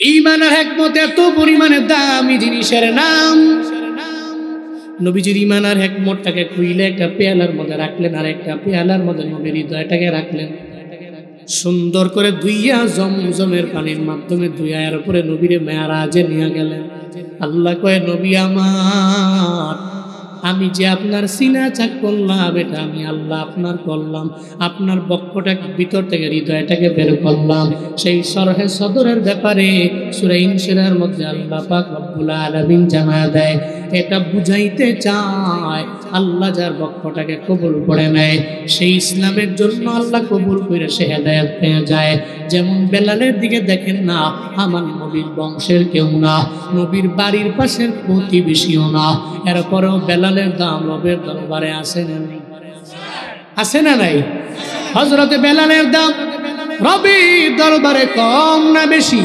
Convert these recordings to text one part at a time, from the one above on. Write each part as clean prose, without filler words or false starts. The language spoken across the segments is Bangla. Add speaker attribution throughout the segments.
Speaker 1: ঈমানের হিকমত এত পরিমাণে দামি জিনিসের নাম। নবীজির ঈমানের হিকমতটাকে খুইলে একটা পেয়ালার মধ্যে রাখলেন, আর একটা পেয়ালার মধ্যে নবীর হৃদয়টাকে রাখলেন। সুন্দর করে ধুইয়া জমজমের পানির মাধ্যমে ধুইয়া এর উপরে নবীরে মেরাজে নিয়ে গেলেন। আল্লাহ কয়, নবী আমার, আমি যে আপনার সিনা চাক করলাম, এটা আমি আল্লাহ আপনার করলাম। আপনার বক্ষটাকে ভিতর থেকে হৃদয়টাকে বের করলাম। সেই শরহে সদরের ব্যাপারে সূরা ইনশিরার মধ্যে আল্লাহ পাক রব্বুল আলামিন জানায়া দেয়, এটা বুঝাইতে চায় আল্লাহ যার বক্ষটাকে কবুল করে নেয়, সেই ইসলামের জন্য আল্লাহ কবুল করে সে হেদায়েত পেয়ে যায়। যেমন বেলালের দিকে দেখেন না, আমার নবীর বংশের কেউ না, নবীর বাড়ির পাশের প্রতিবেশীও না, এরপরেও বেলালের দাম রবের দরবারে আছে না নাই? আছে না নাই? হযরতে বেলালের দাম রবের দরবারে কম না বেশি?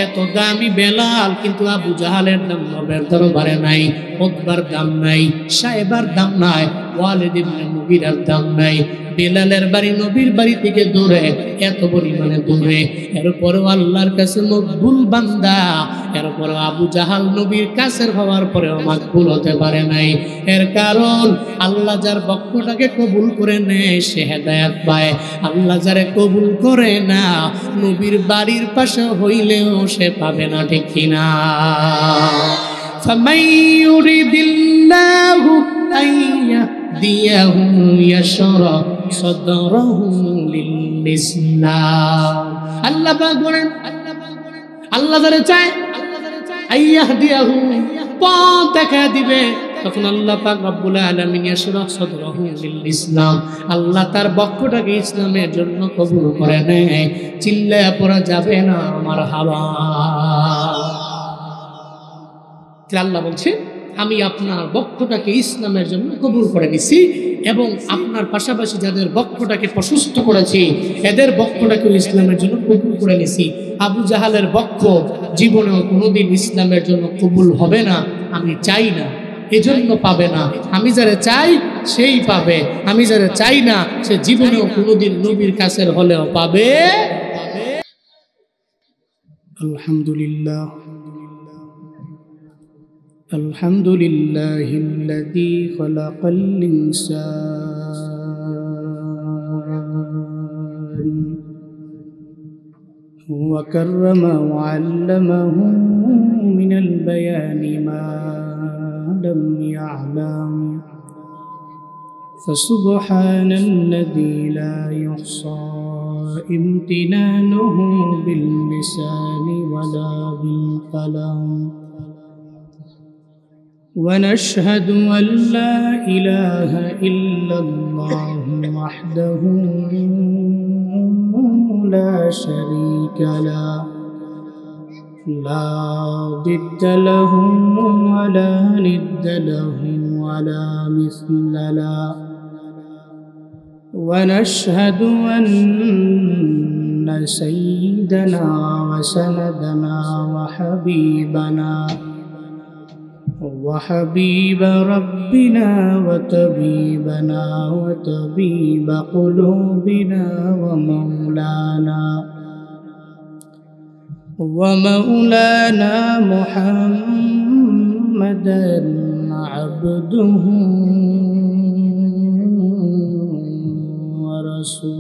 Speaker 1: এত দামি বেলাল, কিন্তু আবু জাহালের দাম রবের দরবারে নাই, উতবার দাম নাই, সাইবার দাম নাই, ওয়ালিদ ইবনে মুগীরার দাম নাই। বেলালের বাড়ি নবীর বাড়ি থেকে দূরে, এত পরিমাণে দূরে, এরপরও আল্লাহর কাছে মকবুল বান্দা। এরপরও আবু জাহাল নবীর কাছের হওয়ার পরেও মকবুল হতে পারে নাই। এর কারণ আল্লাহ যার বক্ষটাকে কবুল করে নেয় সে হেদায়েত পায়, আল্লাহ যারে কবুল করে না নবীর বাড়ির পাশে হইলেও সে পাবে না, ঠিক কিনা? فَمَن يُرِدِ اللَّهُ أَن يَهْدِيَهُ يَشْرَحْ صَدْرَهُ لِلْإِسْلَامِ। আল্লাহ পাক বলেন, আল্লাহ যারে চায় আইয়াহদিয়াহু, পথ দেখা দিবে, তখন আল্লাহ পাক রব্বুল আলামিন ইয়াশরাহ সাদরাহু লিল ইসলাম, আল্লাহ তার বক্ষটাকে ইসলামের জন্য কবুল করে নেয়। চিল্লায়া পড়া যাবে না মারহাবা। আল্লাহ বলছে, আমি আপনার বক্ষটাকে ইসলামের জন্য কবুল করে নিছি, এবং আপনার পাশাপাশি যাদের বক্ষটাকে প্রশস্ত করেছি এদের বক্ষটাকে ইসলামের জন্য কবুল করে নিছি। আবু জাহালের বক্ষ জীবনেও কোনোদিন ইসলামের জন্য কবুল হবে না, আমি চাই না, এজন্য পাবে না। আমি যারা চাই সেই পাবে, আমি যারা চাই না সে জীবনেও কোনোদিন নবীর কাছের হলেও পাবে। আলহামদুলিল্লাহ, আলহামদুলিল্লাহিল্লাযী খালাকাল ইনসান ওয়া কাররামা ওয়া আল্লামাহু মিনাল বায়ানি মা لم يعلم فسبحان الذي لا يحصى امتنانه باللسان ولا بالقلم ونشهد أن لا إله إلا الله وحده لا شريك له لا ضد له ولا ند له ولا مثل له ونشهد أن سيدنا وسندنا وحبيب ربنا وطبيبنا وطبيب قلوبنا ومولانا محمدا عبده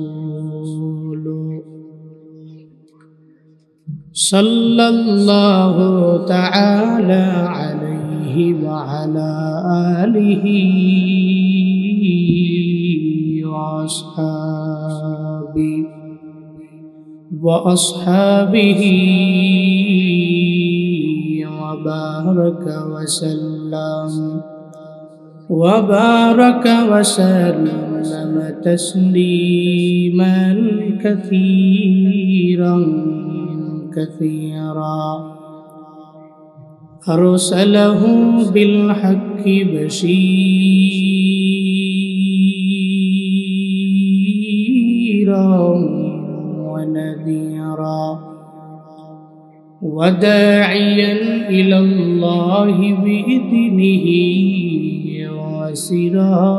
Speaker 1: ورسوله صلى الله تعالى عليه وعلى آله وأصحابه وبارك وسلم تسليما كثيرا أرسله بالحق بشيرا ونذيرا وداعيا إلى الله بإذنه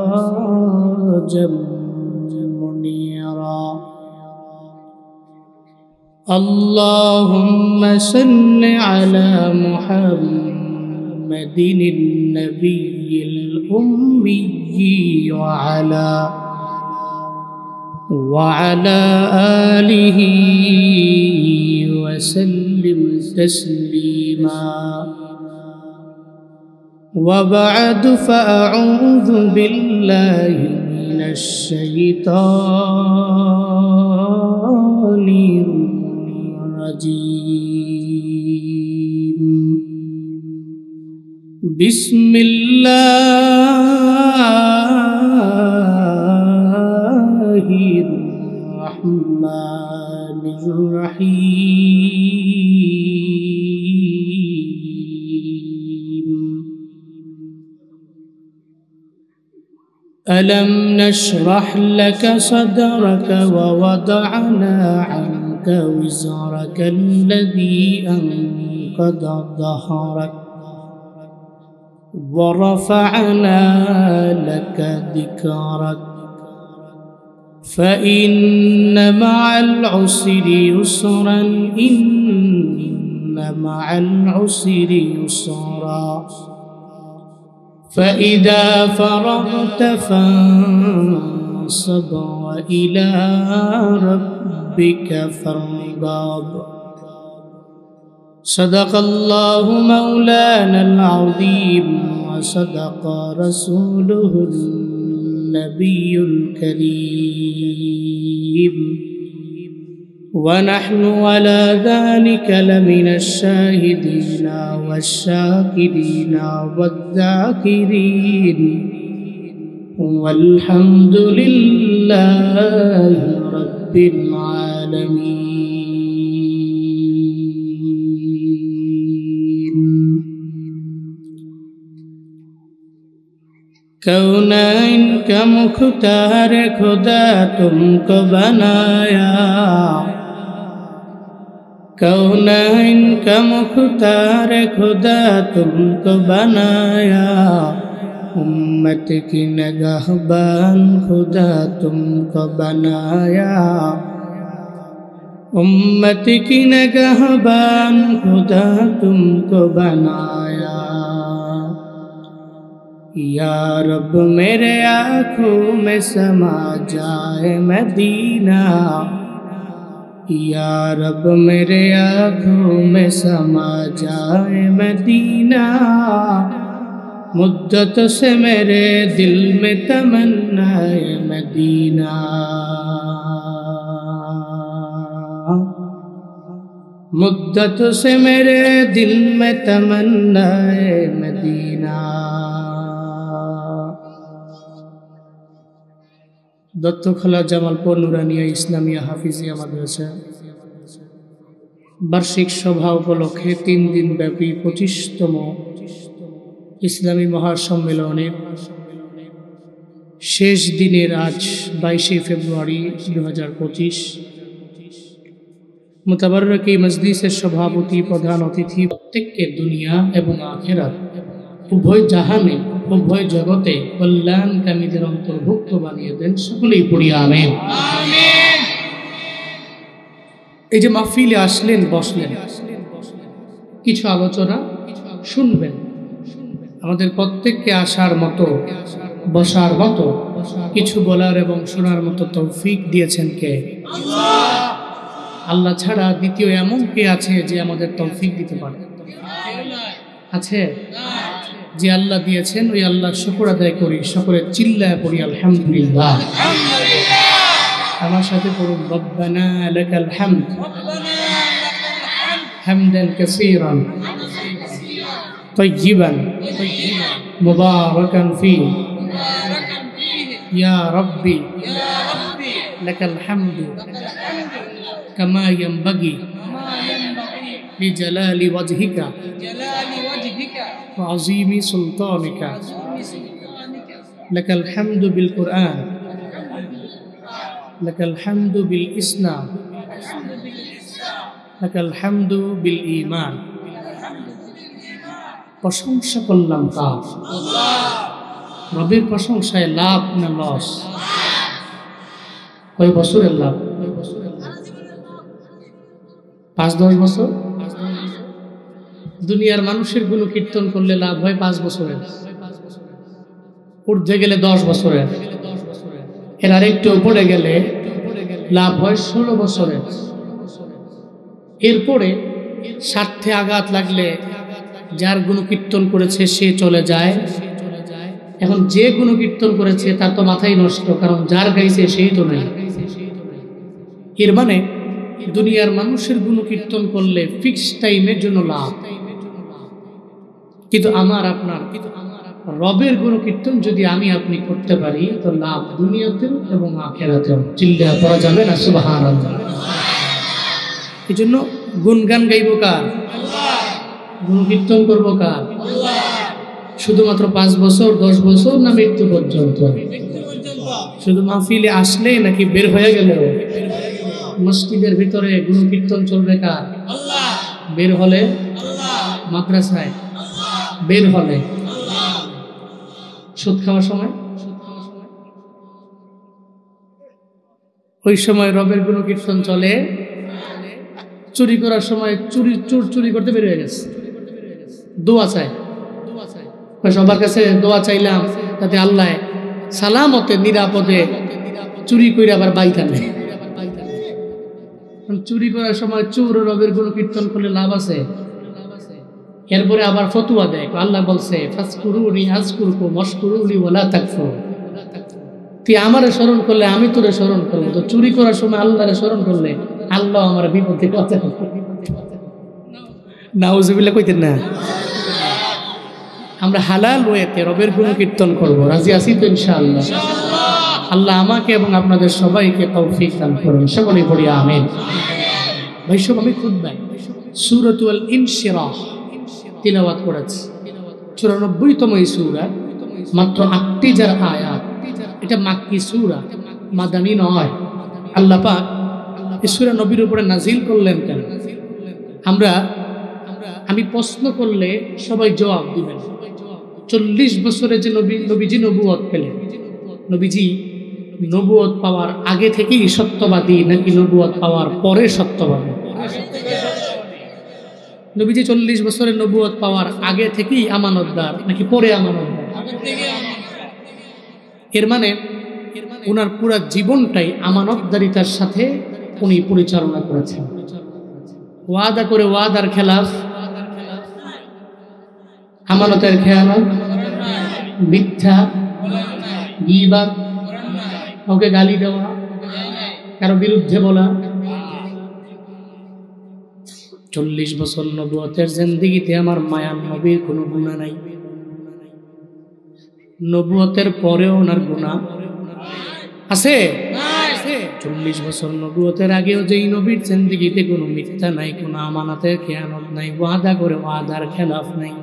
Speaker 1: وسراجا منيرا اللهم صل على محمد النبي الأمي وعلى آله وسلم تسليما وبعد فأعوذ بالله من الشيطان الرجيم بسم الله الرحمن الرحيم ألم نشرح لك صدرك ووضعنا عنك وزرك الذي أنقض ظهرك ورفعنا لك ذكرك فإن مع العسر يسرا إن مع العسر يسرا فإذا فرغت فانصب وإلى ربك فارغب صدق الله مولانا العظيم وصدق رسوله النبي الكريم ونحن على ذلك لمن الشاهدين والشاكرين والذاكرين والحمد لله رب العالمين कौनैन का मुख्तार खुदा तुमको बनाया कौनैन का मुख्तार खुदा तुमको बनाया उम्मत की नगहबान खुदा तुमको बनाया उम्मत की नगहबान खुदा तुमको बनाया या रब मेरे आँखों में समा जाए मदीना या रब मेरे आँखों में समा जाए मदीना मुद्दत से मेरे दिल में तमन्ना है मदीना मुद्दत से मेरे दिल में तमन्ना है मदीना दत्तखला জামালপুর নুরানিয়া ইসলামিয়া হাফিজিয়া মাদ্রাসা বার্ষিক সভা উপলক্ষে 3 দিন ব্যাপী 25তম ইসলামী মহাসম্মেলনের শেষ দিনের আজ 22 ফেব্রুয়ারি 2025 মুতাবাররক এই মজলিসের সভাপতি প্রধান অতিথি প্রত্যেককে দুনিয়া এবং আখিরাত উভয় জাহানে উভয় জগতে কল্যাণকামীদের অন্তর্ভুক্ত বানিয়ে দেন সকলেই পড়ি আমিন আমিন এই যে মাহফিলে আসলেন বসলেন কিছু আলোচনা শুনবেন আমাদের প্রত্যেককে আসার মতো বসার মতো কিছু বলার এবং শোনার মতো তৌফিক দিয়েছেন কে আল্লাহ আল্লাহ ছাড়া দ্বিতীয় এমন কে আছে যে আমাদের তৌফিক দিতে পারে আছে যে আল্লাহ দিয়েছেন ওই আল্লাহর শুকর আদায় করি সকলে চিল্লায় পড়ি আলহামদুলিল্লাহ আমার সাথে পড়ুন রব্বানা লাকাল হামদ হামদান কাসীরান তাইয়িবান মুবারাকান ফীহি ইয়া রাব্বি লাকাল হামদু কামা ইয়ানবাগি লিজালালি ওয়াজহিকা وعظيم سلطانك لك الحمد بالقرآن لك الحمد بالإسلام لك الحمد بالإيمان প্রশংসা করলাম কার রবের প্রশংসায় লাভ না লস কয় বছরের লাভ 5-10 বছর। দুনিয়ার মানুষের গুণ কীর্তন করলে লাভ হয় 5 বছরের, ঊর্ধ্বে গেলে 10 বছরের, এর আরেকটু উপরে গেলে লাভ হয় 16 বছরের। এরপরে স্বার্থে আঘাত লাগলে যার গুণ কীর্তন করেছে সে চলে যায়। এখন যে গুণ কীর্তন করেছে তার তো মাথাই নষ্ট, কারণ যার গাইছে সেই তো নেই। এর মানে দুনিয়ার মানুষের গুণ কীর্তন করলে ফিক্স টাইমের জন্য লাভ, কিন্তু আমার আপনার রবের গুণ কীর্তন যদি আমি আপনি করতে পারি তো লাভ দুনিয়াতেও এবং আখিরাতেও। চিল্লা পড়া যাবে না সুবহানাল্লাহ। এই জন্য গুণগান গাইব কার? গুণ কীর্তন করবো কার? শুধুমাত্র 5 বছর 10 বছর না মৃত্যু পর্যন্ত? শুধু মাহফিলে আসলে নাকি বের হয়ে গেল? মসজিদের ভিতরে গুণ কীর্তন চলবে কার? বের হলে মাদ্রাসায়, বের হলে সুদ খাওয়ার সময়, ওই সময় রবের গুণ কীর্তন চলে। চুরি করার সময় চুরি করতে বের হয়ে গেছে, দোয়া চায়, সবার কাছে দোয়া চাইলাম তাতে আল্লাহ সালামতে নিরাপদে চুরি করে আবার বাইতা নেই। চুরি করার সময় চোর রবের গুণ কীর্তন করলে লাভ আছে? এরপরে আবার ফতুয়া দেয়, আল্লাহ বলছে ফাজকুরুনি আযকুরকুম ওয়াশকুরুলি ওয়ালা তাকফুর। তুই আমারে স্মরণ করলে আমি তোরে স্মরণ করবো, তো চুরি করার সময় আল্লাহরে স্মরণ করলে আল্লাহ আমার বিপদে বাঁচাবে। নাউজুবিল্লাহ কইতেন না? আমরা হালাল ওয়েতে রবের গুণ কীর্তন করবো, রাজি আছি তো ইনশাআল্লাহ? আল্লাহ আমাকে এবং আপনাদের সবাইকে তৌফিক দান করুন, সকলেই পড়ি আমিন। ভাই সব আমি খুতবায় সূরাতুল ইনশিরাহ তিলাওয়াত করেছি, 94তম এই সূরা, মাত্র 8টি যার আয়াত। এটা মাক্কি সূরা, মাদানী নয়। আল্লাহ পাক এই সূরা নবীর উপরে নাজিল করলেন কেন? আমি প্রশ্ন করলে সবাই জবাব দিবেন। 40 বছরে যে নবীজি নবুয়ত পেলেন, নবীজি নবুয়ত পাওয়ার আগে থেকেই সত্যবাদী নাকি নবুয়ত পাওয়ার পরে সত্যবাদী? নবীজি 40 বছরের নবুয়ত পাওয়ার আগে থেকেই আমানতদার নাকি পরে আমানতদার? এর মানে ওনার পুরো জীবনটাই আমানতদারিতার সাথে উনি পরিচালনা করেছেন। ওয়াদা করে ওয়াদার খেলাফ, আমানতের খেয়ানত, মিথ্যা, গীবত, কাউকে গালি দেওয়া, কারো বিরুদ্ধে বলা। 40 বছর নবুয়তের জিন্দেগিতে আমার মায়ার নবীর কোনো গুনাহ নাই। নবুয়তের পরেও ওনার গুনাহ আছে? 40 বছর নবুয়তের আগেও যেই নবীর জিন্দেগিতে কোনো মিথ্যা নাই, কোনো আমানতের খেয়ানত নাই, ওয়াদা করে ওয়াদার খেলাফ নাই।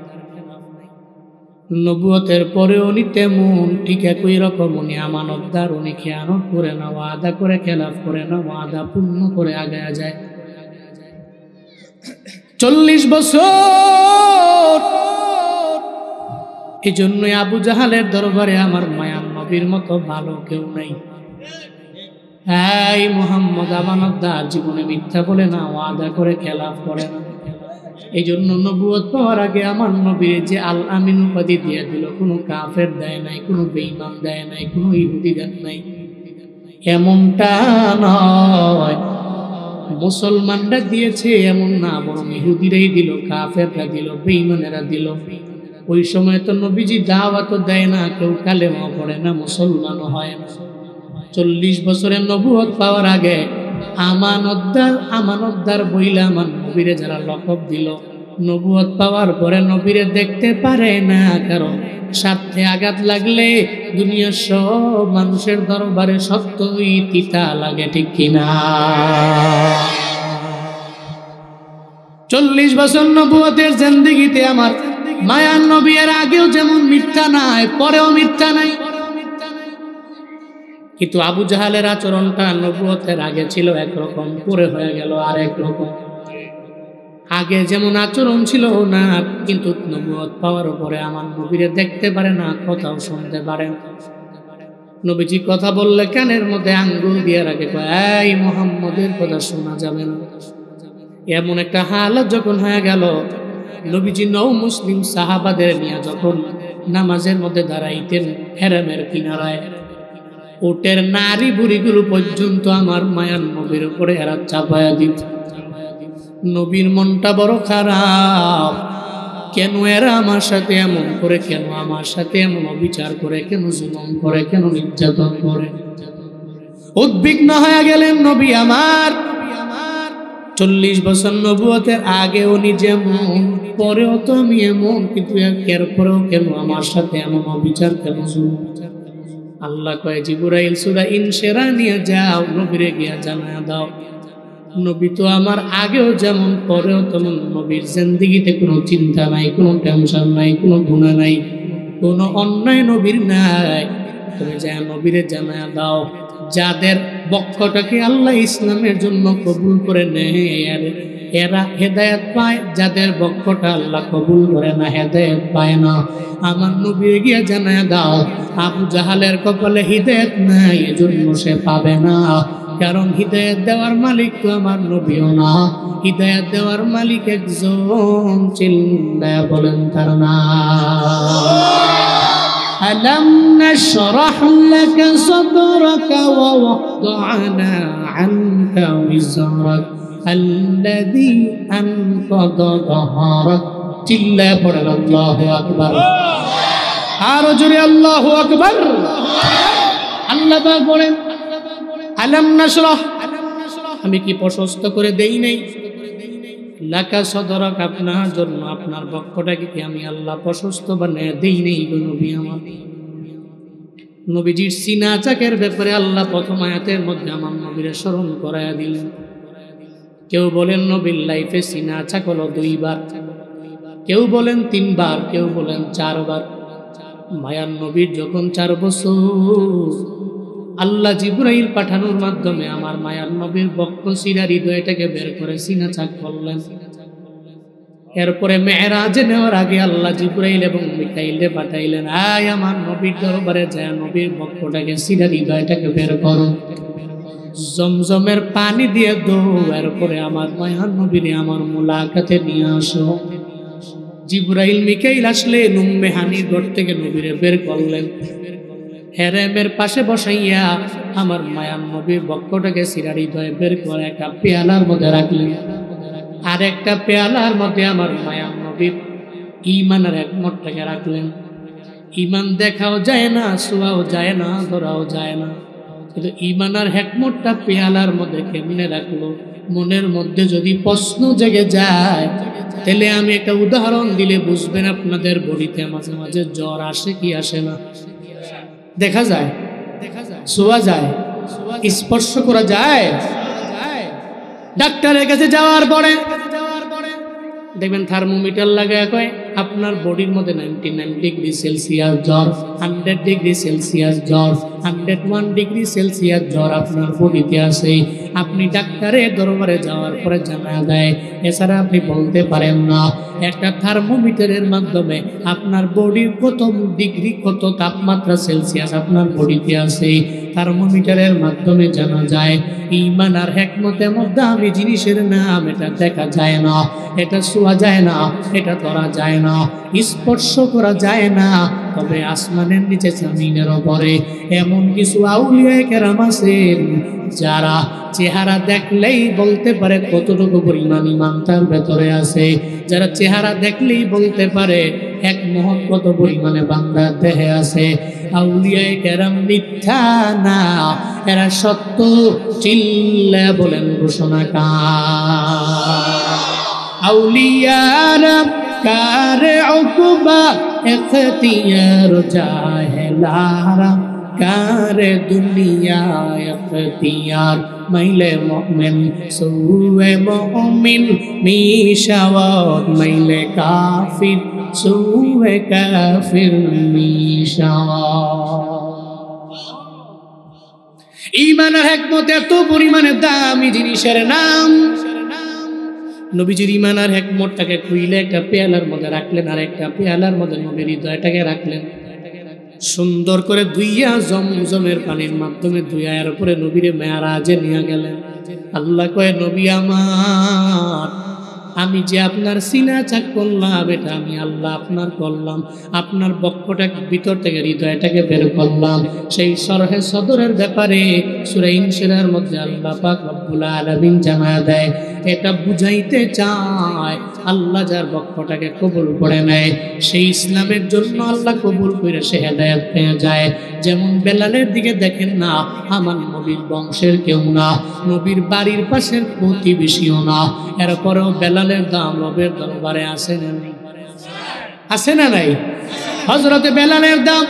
Speaker 1: নবুয়তের পরেও উনি তেমন ঠিক একই রকম, উনি আমানতদার, উনি খেয়ানত করে না, ওয়াদা করে খেলাফ করে না, ওয়াদা পূর্ণ করে আগায়া যায়। 40 বছর। এই জন্যই আবু জাহালের দরবারে আমার মায়ার নবীর মতো ভালো কেউ নাই। এই মুহাম্মদ আমানতদার, জীবনে মিথ্যা বলে না, ওয়াদা করে খেলাফ করে না। এই জন্য নবুয়ত পাওয়ার আগে আমার নবীর যে আল আমিন উপাধি দিয়ে দিল, কোনো কাফের দেয় নাই, কোনো বেঈমান দেয় নাই, কোনো ইহুদি দেয় নাই, এমনটা নয়। মুসলমানরা দিয়েছে এমন না, বরং ইহুদিরাই দিল, কাফেররা দিল, বেঈমানেরা দিল। ওই সময় তো নবীজি দাওয়াতও দেয় না, কেউ কালেমা পড়ে না, মুসলমানও হয় না। 40 বছরের নবুয়ত পাওয়ার আগে আমানতদার বইলা আমার নবীরে যারা লকব দিল, নবুয়ত পাওয়ার পরে নবীরে দেখতে পারে না, কারণ স্বার্থে আঘাত লাগলে দুনিয়ার সব মানুষের দরবারে সত্যই তিতা লাগে, ঠিক কিনা? 40 বছর নবুয়তের জিন্দেগিতে আমার মায়ার নবী এর আগেও যেমন মিথ্যা নাই, পরেও মিথ্যা নাই। কিন্তু আবু জাহালের আচরণটা নবুয়তের আগে ছিল একরকম, পরে হয়ে গেল আর একরকম। আগে যেমন আচরণ ছিল না, কিন্তু নবুয়ত পাওয়ার পরে আমার নবীরে দেখতে পারে না, কথাও শুনতে পারে না। নবীজি কথা বললে কানের মধ্যে আঙ্গুল দিয়ে রাখে, এই মুহাম্মদের কথা শোনা যাবে না। এমন একটা হালত যখন হয়ে গেল, নবীজি নৌ মুসলিম সাহাবাদের নিয়ে যখন নামাজের মধ্যে দাঁড়াইতেন হেরামের কিনারায়, ওটের নারী বুড়িগুলো পর্যন্ত আমার মায়ান নবীর উপরে এরা চাপায়া দিত। নবীর মনটা বড় খারাপ, কেন এরা আমার সাথে এমন করে, কেন আমার সাথে এমন অবিচার করে, কেন জুলুম করে, কেন নির্যাতন করে। উদ্বিগ্ন হয়ে গেলেন নবী আমার। 40 বছর নবুয়তের আগে উনি যেমন, পরেও তো আমি এমন, কিন্তু এরপরেও কেন আমার সাথে এমন অবিচার, কেন জুলুম। আল্লাহ কয় জিবরাইল সূরা ইনশিরা নিয়ে যাও, নবীরে গিয়া জানায়া দাও নবী তো আমার আগেও যেমন, পরেও তেমন। নবীর জিন্দেগিতে কোনো চিন্তা নাই, কোনো টেনশন নাই, কোনো গুনাহ নাই, কোনো অন্যায় নবীর নাই। তুমি যা নবীরে জানায়া দাও, যাদের বক্ষটাকে আল্লাহ ইসলামের জন্য কবুল করে নেয় এরা হেদায়েত পায়, যাদের বক্ষটা আল্লাহ কবুল করে না হেদায়েত পায় না। আমার নবীর গিয়া জানায়া দাও আবু জাহালের কপালে হিদায়েত নাই, এজন্য সে পাবে না। কারণ হিদায়াত দেওয়ার মালিক তো আমার নবীও না, হিদায়াত দেওয়ার মালিক একজন, চিল্লায়া বলেন তার নাম। ألم نشرح لك صدرك ووضعنا عنك وزرك الذي أنقض ظهرك চিল্লায়া পড়েন আল্লাহু আকবার। আরো জোরে আল্লাহু আকবার। আল্লাহ পাক বলেন আলাম নাশরাহ, আমি কি প্রশস্ত করে দেই নাই লাকা সদরক, আপনার জন্য আপনার বক্ষটাকে কি আমি আল্লাহ প্রশস্ত বানায় দেই নাই গো নবী আমার। নবীজির সিনা চাকের ব্যাপারে আল্লাহ প্রথম আয়াতের মধ্যে আমার নবীরে স্মরণ করায়া দিলেন। কেউ বলেন নবীর লাইফে সিনা চাক হলো 2 বার, কেউ বলেন 3 বার, কেউ বলেন 4 বার। মায়ার নবীর যখন 4 বছর, আল্লাহ জিবরাইল পাঠানোর মাধ্যমে আমার মায়ার নবীর বক্ষ সিনা হৃদয়টাকে বের করে সিনা চাক করলেন। এরপরে মেরাজে নেওয়ার আগে আল্লাহ জিবরাইল এবং মিকাইলে পাঠাইলেন, আয় আমার নবীর দরবারে যায় নবীর বক্ষটাকে সিনা হৃদয়টাকে বের করো, জমজমের পানি দিয়ে দো, এরপরে আমার মায়ার নবীরে আমার মুলাকাতে নিয়ে আসো। জিবরাইল মিকাইল আসলেন, উম্মে হানির ঘর থেকে নবীরে বের করলেন, হেরেমের পাশে বসাইয়া আমার মায়ার নবীর বক্ষটাকে সিনা হৃদয় বের করে একটা পেয়ালার মধ্যে রাখলেন। আর একটা পেয়ালার মধ্যে আমার মায়ার নবীর ঈমানের এক মোটটাকে রাখলেন। ঈমান দেখাও যায় না, ছোঁয়াও যায় না, ধরাও যায় না, কিন্তু ঈমানের হেকমতটা পেয়ালার মধ্যে কেমনে রাখলো। মনের মধ্যে যদি প্রশ্ন জেগে যায়, তাহলে আমি একটা উদাহরণ দিলে বুঝবেন। আপনাদের বডিতে মাঝে মাঝে জ্বর আসে কি আসে না? দেখা যায়, ছোঁয়া যায়, স্পর্শ করা যায়। ডাক্তারের কাছে যাওয়ার পরে দেখবেন থার্মোমিটার লাগায় কয় আপনার বডির মধ্যে 99 ডিগ্রি সেলসিয়াস জ্বর, 100 ডিগ্রি সেলসিয়াস জ্বর, 101 ডিগ্রি সেলসিয়াস জ্বর আপনার বডিতে আছে। আপনি ডাক্তারের দরবারে যাওয়ার পরে জানা দেয়, এছাড়া আপনি বলতে পারেন না। একটা থার্মোমিটারের মাধ্যমে আপনার বডির কত ডিগ্রি, কত তাপমাত্রা সেলসিয়াস আপনার বডিতে আছে, থার্মোমিটারের মাধ্যমে জানা যায়। ঈমান আর হিকমতের মধ্যে আমি জিনিসের নাম, এটা দেখা যায় না, এটা ছোঁয়া যায় না, এটা ধরা যায় না, স্পর্শ করা যায় না। তবে আসমানের নিচে জমিনের উপরে এমন কিছু আউলিয়া কেরাম আছেন যারা চেহারা দেখলেই বলতে পারে কতটুকু পরিমাণ ঈমান তার ভেতরে আছে, যারা চেহারা দেখলেই বলতে পারে এক মুহূর্ত কত পরিমাণে বান্দার দেহে আছে। আউলিয়া কেরাম মিথ্যা না, এরা সত্য। চিল্লা বলেন ঘোষণা কার? আউলিয়ারা কারে উকবা ইখতিয়ার জাহেলারা কারে দুনিয়া ইখতিয়ার মাইলে মুমিন সুয়ে মুমিন মিশাওয়াত মাইলে কাফির সুয়ে কাফির মিশাওয়াত। ঈমানের হিকমত এত পরিমাণে দামি জিনিসের নাম। নবীজির ঈমানের হিকমতটাকে খুইলে একটা পেয়ালার মধ্যে রাখলেন, আর একটা পেয়ালার মধ্যে নবীর হৃদয়টাকে রাখলেন। সুন্দর করে ধুইয়া জমজমের পানির মাধ্যমে ধুইয়া এর উপরে নবীরে মেরাজে নিয়ে গেলেন। আল্লাহ কয়, নবী আমার, আমি যে আপনার সিনা চাক করলাম, এটা আমি আল্লাহ আপনার করলাম। আপনার বক্ষটাকে ভিতর থেকে, হৃদয়টাকে বের করলাম। সেই শরহে সদরের ব্যাপারে সূরা ইনশিরার মধ্যে আল্লাহ পাক রব্বুল আলামিন জানা দেয়। এটা বুঝাইতে চায় আল্লাহ যার বক্ষটাকে কবুল করে নেয়, সেই ইসলামের জন্য আল্লাহ কবুল করে সে হেদায়েত পেয়ে যায়। যেমন বেলালের দিকে দেখেন না, আমার নবীর বংশের কেউ না, নবীর বাড়ির পাশের প্রতিবেশীও না, এরপরেও বেলালের দাম রবের দরবারে আছে না নাই? আছে না নাই? হযরতে বেলালের দাম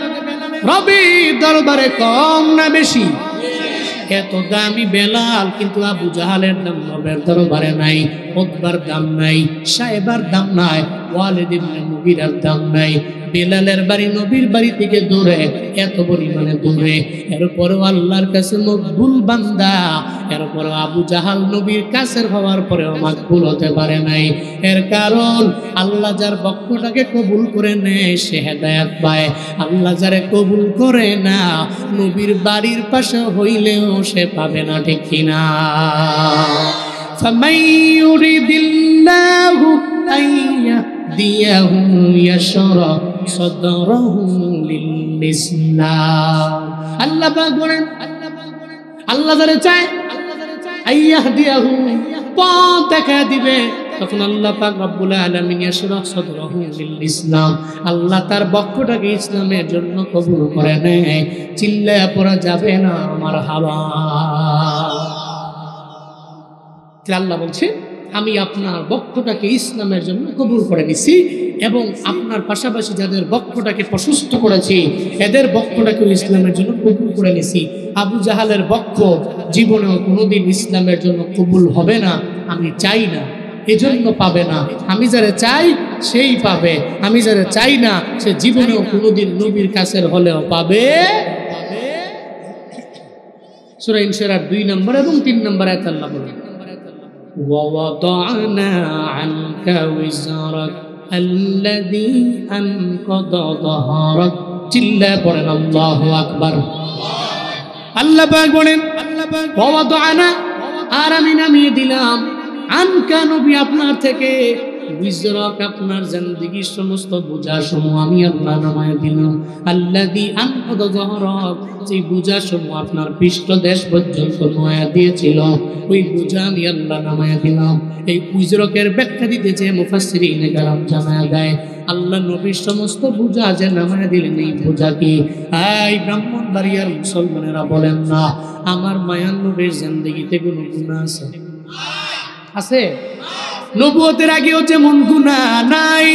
Speaker 1: রবের দরবারে কম না বেশি? এত দামি বেলাল, কিন্তু আবু জাহালের দাম রবের দরবারে নাই। উতবার দাম নাই, সাইবার দাম নাই, ওয়ালিদ ইবনে মুগীরার দাম নাই। বেলালের বাড়ি নবীর বাড়ি থেকে দূরে, এত পরিমাণে দূরে, এরপরেও আল্লাহর কাছে মকবুল বান্দা। এরপরেও আবু জাহাল নবীর কাছের হওয়ার পরেও মকবুল হতে পারে নাই। এর কারণ আল্লাহ যার বক্ষটাকে কবুল করে নেয় সে হেদায়েত পায়, আল্লাহ যারে কবুল করে না নবীর বাড়ির পাশে হইলেও সে পাবে না, ঠিক কিনা? فمن يريد الله أن يهديه يشرح صدره للإسلام। আল্লাহ পাক বলেন, আল্লাহ যারে চায় আইয়াহদিয়াহু, পথ দেখা দিবে, তখন আল্লাহ পাক রব্বুল আলামিন ইয়াশরাহ সাদরাহু লিল ইসলাম, আল্লাহ তার বক্ষটাকে ইসলামের জন্য কবুল করে নেয়। চিল্লায়া পড়া যাবে না মারহাবা। আল্লাহ বলছে, আমি আপনার বক্ষটাকে ইসলামের জন্য কবুল করে নিছি, এবং আপনার পাশাপাশি যাদের বক্ষটাকে প্রশস্ত করেছি এদের বক্ষটাকে ইসলামের জন্য কবুল করে নিছি। আবু জাহালের বক্ষ জীবনেও কোনোদিন ইসলামের জন্য কবুল হবে না, আমি চাই না, এজন্য পাবে না। আমি যারা চাই সেই পাবে, আমি যারা চাই না সে জীবনেও কোনোদিন নবীর কাছের হলেও পাবে। সূরা ইনশিরার 2 নম্বর এবং 3 নম্বর আয়াত আল্লাহ বলেন, وَوَضَعْنَا عَنْكَ وِزْرَكَ الَّذِي أَنقَضَ ظَهْرَكَ। চিল্লায়ে পড়েন আল্লাহু আকবার। আল্লাহ পাক বলেন, وَوَضَعْنَا, আর আমি নামিয়ে দিলাম, আনকা নবী আপনার থেকে, বিজরাক আপনার জিন্দেগীর সমস্ত বোঝাসমূহ আমি আল্লাহ নামায়ে দিলাম। আল্লাযী আনকাদা যহরাক, যে বোঝাসমূহ আপনার পৃষ্ঠদেশ পর্যন্ত নয়া দিয়েছিল, ওই বোঝা আমি আল্লাহ নামায়ে দিলাম। এই বিজরাকের ব্যাখ্যা দিতে যে মুফাসসিরিন কেরাম জানায়া দেয়, আল্লাহ নবীর সমস্ত বোঝা যে নামায়ে দিলেন, এই বোঝা কি? এই ব্রাহ্মণবাড়িয়ার মুসলমানেরা বলেন না, আমার মায়ান নবীর জিন্দেগীতে কোনো গুনাহ আছে? আছে? নবুয়তের আগেও যেমন গুনাহ নাই,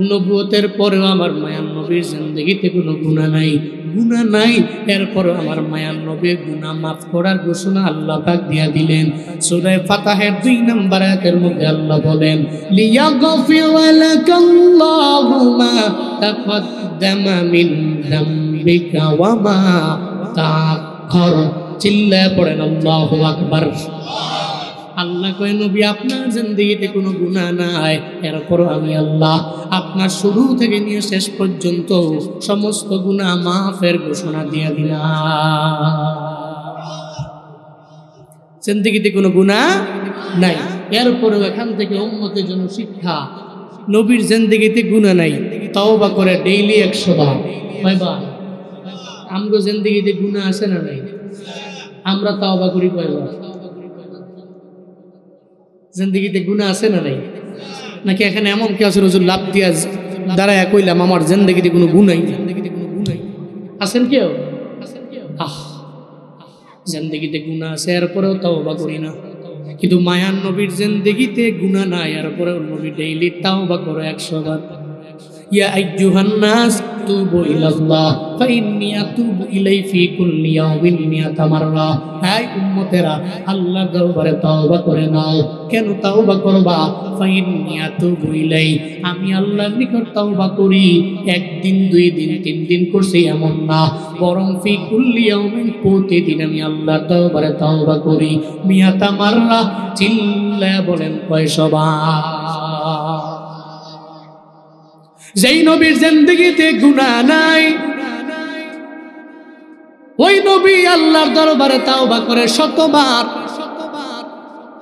Speaker 1: নবুয়তের পরেও আমার মায়ান নবীর জিন্দেগীতে কোনো গুনাহ নাই। গুনাহ নাই, এরপরও আমার মায়ান নবীর গুনাহ মাফ করার ঘোষণা আল্লাহ পাক দিয়া দিলেন। সূরা ফাতাহের 2 নম্বর আয়াতের মধ্যে আল্লাহ বলেন, লিয়াগফিরা লাকাল্লাহু মা তাকদ্দামা মিন যামবিকা ওয়া মা তাআখার। চিল্লায়ে পড়েন আল্লাহু আকবার। আল্লাহ কয়, নবী আপনার জিন্দেগীতে কোনো গুনাহ নাই, এরপরও আমি আল্লাহ আপনার শুরু থেকে নিয়ে শেষ পর্যন্ত সমস্ত গুনাহ মাফের ঘোষণা দিয়ে দিলাম। জিন্দেগীতে কোনো গুনাহ নাই, এরপরও এখান থেকে উম্মতের জন্য শিক্ষা, নবীর জিন্দেগীতে গুনাহ নাই, তওবা করে ডেইলি 100 বার। কয়বার? আমগো জিন্দেগীতে গুনাহ আছে না নাই? আমরা তওবা করি কয়বার? জিন্দেগীতে গুনাহ আছে না নাই? নাকি এখানে এমন কি আছে হুজুর লাভ দিয়া দাঁড়ায় কইলাম আমার জিন্দেগীতে কোনো গুনাহ নাই? আছেন কেউ? জিন্দেগীতে গুনাহ আছে, এরপরেও তওবা করি না। কিন্তু মায়ান নবীর জিন্দেগীতে গুনাহ নাই, এরপরেও নবী ডেইলি তওবা করে 100 বার। ইয়া আইয়ুহান নাস তুবু ইলাল্লাহ ফাইন্নী আতুবু ইলাইহি ফি কুল্লি ইয়াউমিন মিয়াতা মাররা। হে উম্মতেরা, আল্লাহর দরবারে তওবা করে নাও। কেন তওবা করবা? ফাইন্নী আতুবু ইলাইহি, আমি আল্লাহর নিকট তওবা করি। একদিন, 2 দিন, 3 দিন করছি এমন না, বরং ফি কুল্লি ইয়াউমিন, প্রতিদিন আমি আল্লাহর দরবারে তওবা করি। মিয়াতা মাররা, চিল্লায়া বলেন কয়শবার? যেই নবীর জিন্দেগিতে গুনাহ নাই, ওই নবী আল্লাহর দরবারে তাওবা করে শতবার।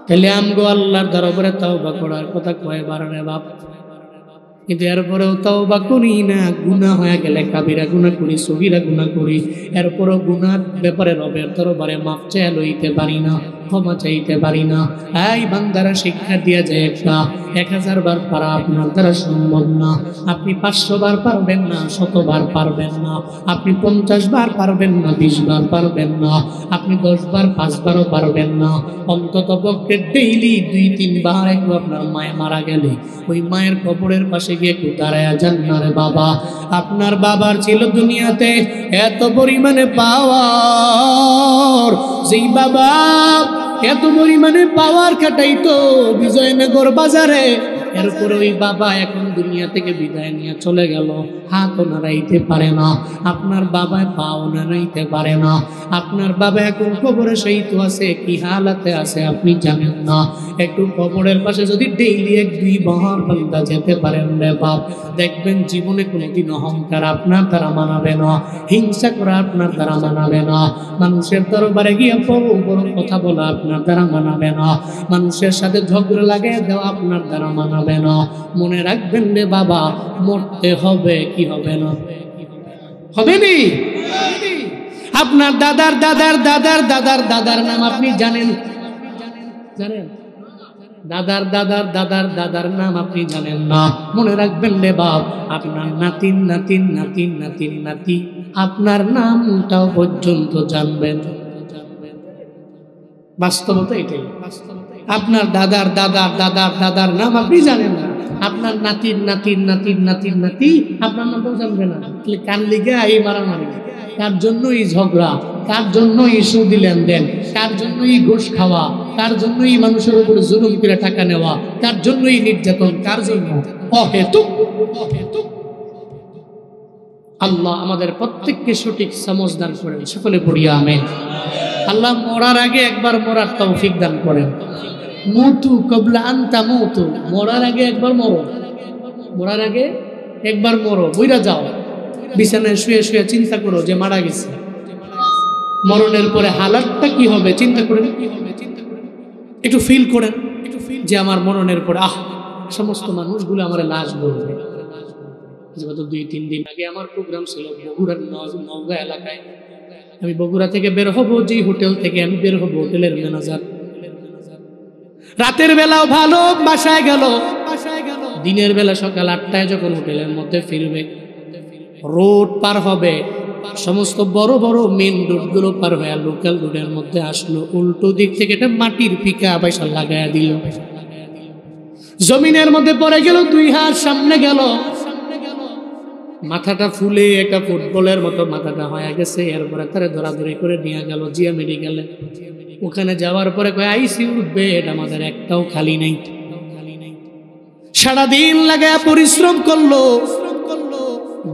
Speaker 1: তাহলে আমগো আল্লাহর দরবারে তাওবা করার কথা কয়বার রে বাপ? কিন্তু এরপরেও তাওবা করি না, গুনাহ হয়ে গেলে কাবিরা গুনাহ করি, সগীরা গুনাহ করি, এরপরও গুনার ব্যাপারে রবের দরবারে মাফ চাইয়া লইতে পারি না, ক্ষমা চাইতে পারি না। এই বান্দারা শিক্ষা দিয়া যায় একটা, 1000 বার পারা আপনার দ্বারা সম্ভব না। আপনি 500 বার পারবেন না, 100 বার পারবেন না, আপনি 50 বার পারবেন না, 20 বার পারবেন না, আপনি 10 বার 5 বারও পারবেন না। অন্তত পক্ষে ডেইলি 2-3 বার একটু আপনার মায়ে মারা গেলে ওই মায়ের কবরের পাশে গিয়ে একটু দাঁড়ায়া যান না রে বাবা। আপনার বাবার ছিল দুনিয়াতে এত পরিমাণে পাওয়ার, যেই বাবা এত পরিমাণে পাওয়ার খাটাইতো বিজয়নগর বাজারে, এরপরে ওই বাবা এখন দুনিয়া থেকে বিদায় নিয়ে চলে গেল, হাতও নাড়াইতে পারে না। আপনার বাবা পাও নাড়াইতে পারে না। আপনার বাবা এখন কবরে শহীদ আছে, কি হালাতে আছে আপনি জানেন না। একটু কবরের পাশে যদি ডেইলি 1-2 বার বান্দা যেতে পারেন রে বাপ, দেখবেন জীবনে কোনোদিন অহংকার আপনার দ্বারা মানাবে না, হিংসা করা আপনার দ্বারা মানাবে না, মানুষের দরবারে গিয়ে বড় বড় কথা বলা আপনার দ্বারা মানাবে না, মানুষের সাথে ঝগড়া লাগাই দেওয়া আপনার দ্বারা মানাবে না। মনে রাখবেন রে বাবা, মরতে হবে, কি হবে না? হবে নি? আপনার দাদার দাদার দাদার দাদার দাদার নাম আপনি জানেন? জানেন? দাদার দাদার দাদার দাদার নাম আপনি জানেন না। মনে রাখবেন রে বাপ, আপনার নাতিন নাতিন নাতিন নাতিন নাতি আপনার নামটাও পর্যন্ত জানবেন। বাস্তবতা এটাই। আপনার দাদার দাদার দাদার দাদার নাম আপনি জানেন না, আপনার নাতির নাতির নাতির নাতির নাতি আপনার নামটাও জানবে না। কার লিগে এই মারামারি, কার জন্য এই ঝগড়া, কার জন্য এই সুদি লেনদেন, কার জন্য এই ঘুষ খাওয়া, কার জন্য এই মানুষের উপরে জুলুম করে টাকা নেওয়া, কার জন্য এই নির্যাতন, কার জন্য? অহেতুক। আল্লাহ আমাদের প্রত্যেককে সঠিক সমঝ দান করেন, সকলে পড়িয়া আমিন। আল্লাহ মরার আগে একবার মরার তৌফিক দান করেন। মুতু কবলা আন তামুতু, মরার আগে একবার মরো, মরার আগে একবার মরো, বইরা যাও। বিছানায় শুয়ে শুয়ে চিন্তা করো যে মারা গেছে, মরণের পরে হালাতটা কি হবে চিন্তা করেন, একটু ফিল করেন যে আমার মরণের পরে সমস্ত মানুষগুলো আমার লাশ বলবে। গত 2-3 দিন আগে আমার প্রোগ্রাম ছিল বগুড়ার নওগাঁ এলাকায়। আমি বগুড়া থেকে বের হবো, যেই হোটেল থেকে আমি বের হবো, হোটেলের ম্যানেজার রাতের বেলাও ভালো বাসায় গেল, দিনের বেলা সকাল 8টায় যখন হোটেলের মধ্যে ফিরবে, রোড পার হবে, সমস্ত বড় বড় মেন রোডগুলো পার হয়ে লোকাল রোডের মধ্যে আসলো, উল্টো দিক থেকে একটা মাটির পিকা পয়সা লাগাইয়া দিল, জমিনের মধ্যে পড়ে গেল, 2 হাত সামনে গেল, মাথাটা ফুলে একটা ফুটবলের মতো মাথাটা হয়ে গেছে। এরপরে তারা ধরাধরি করে নিয়ে গেল জিয়া মেডিকেলে। ওখানে যাওয়ার পরে কয় আইসিইউ বেড আমাদের একটাও খালি নাই। সারাদিন লাগায় পরিশ্রম করলো,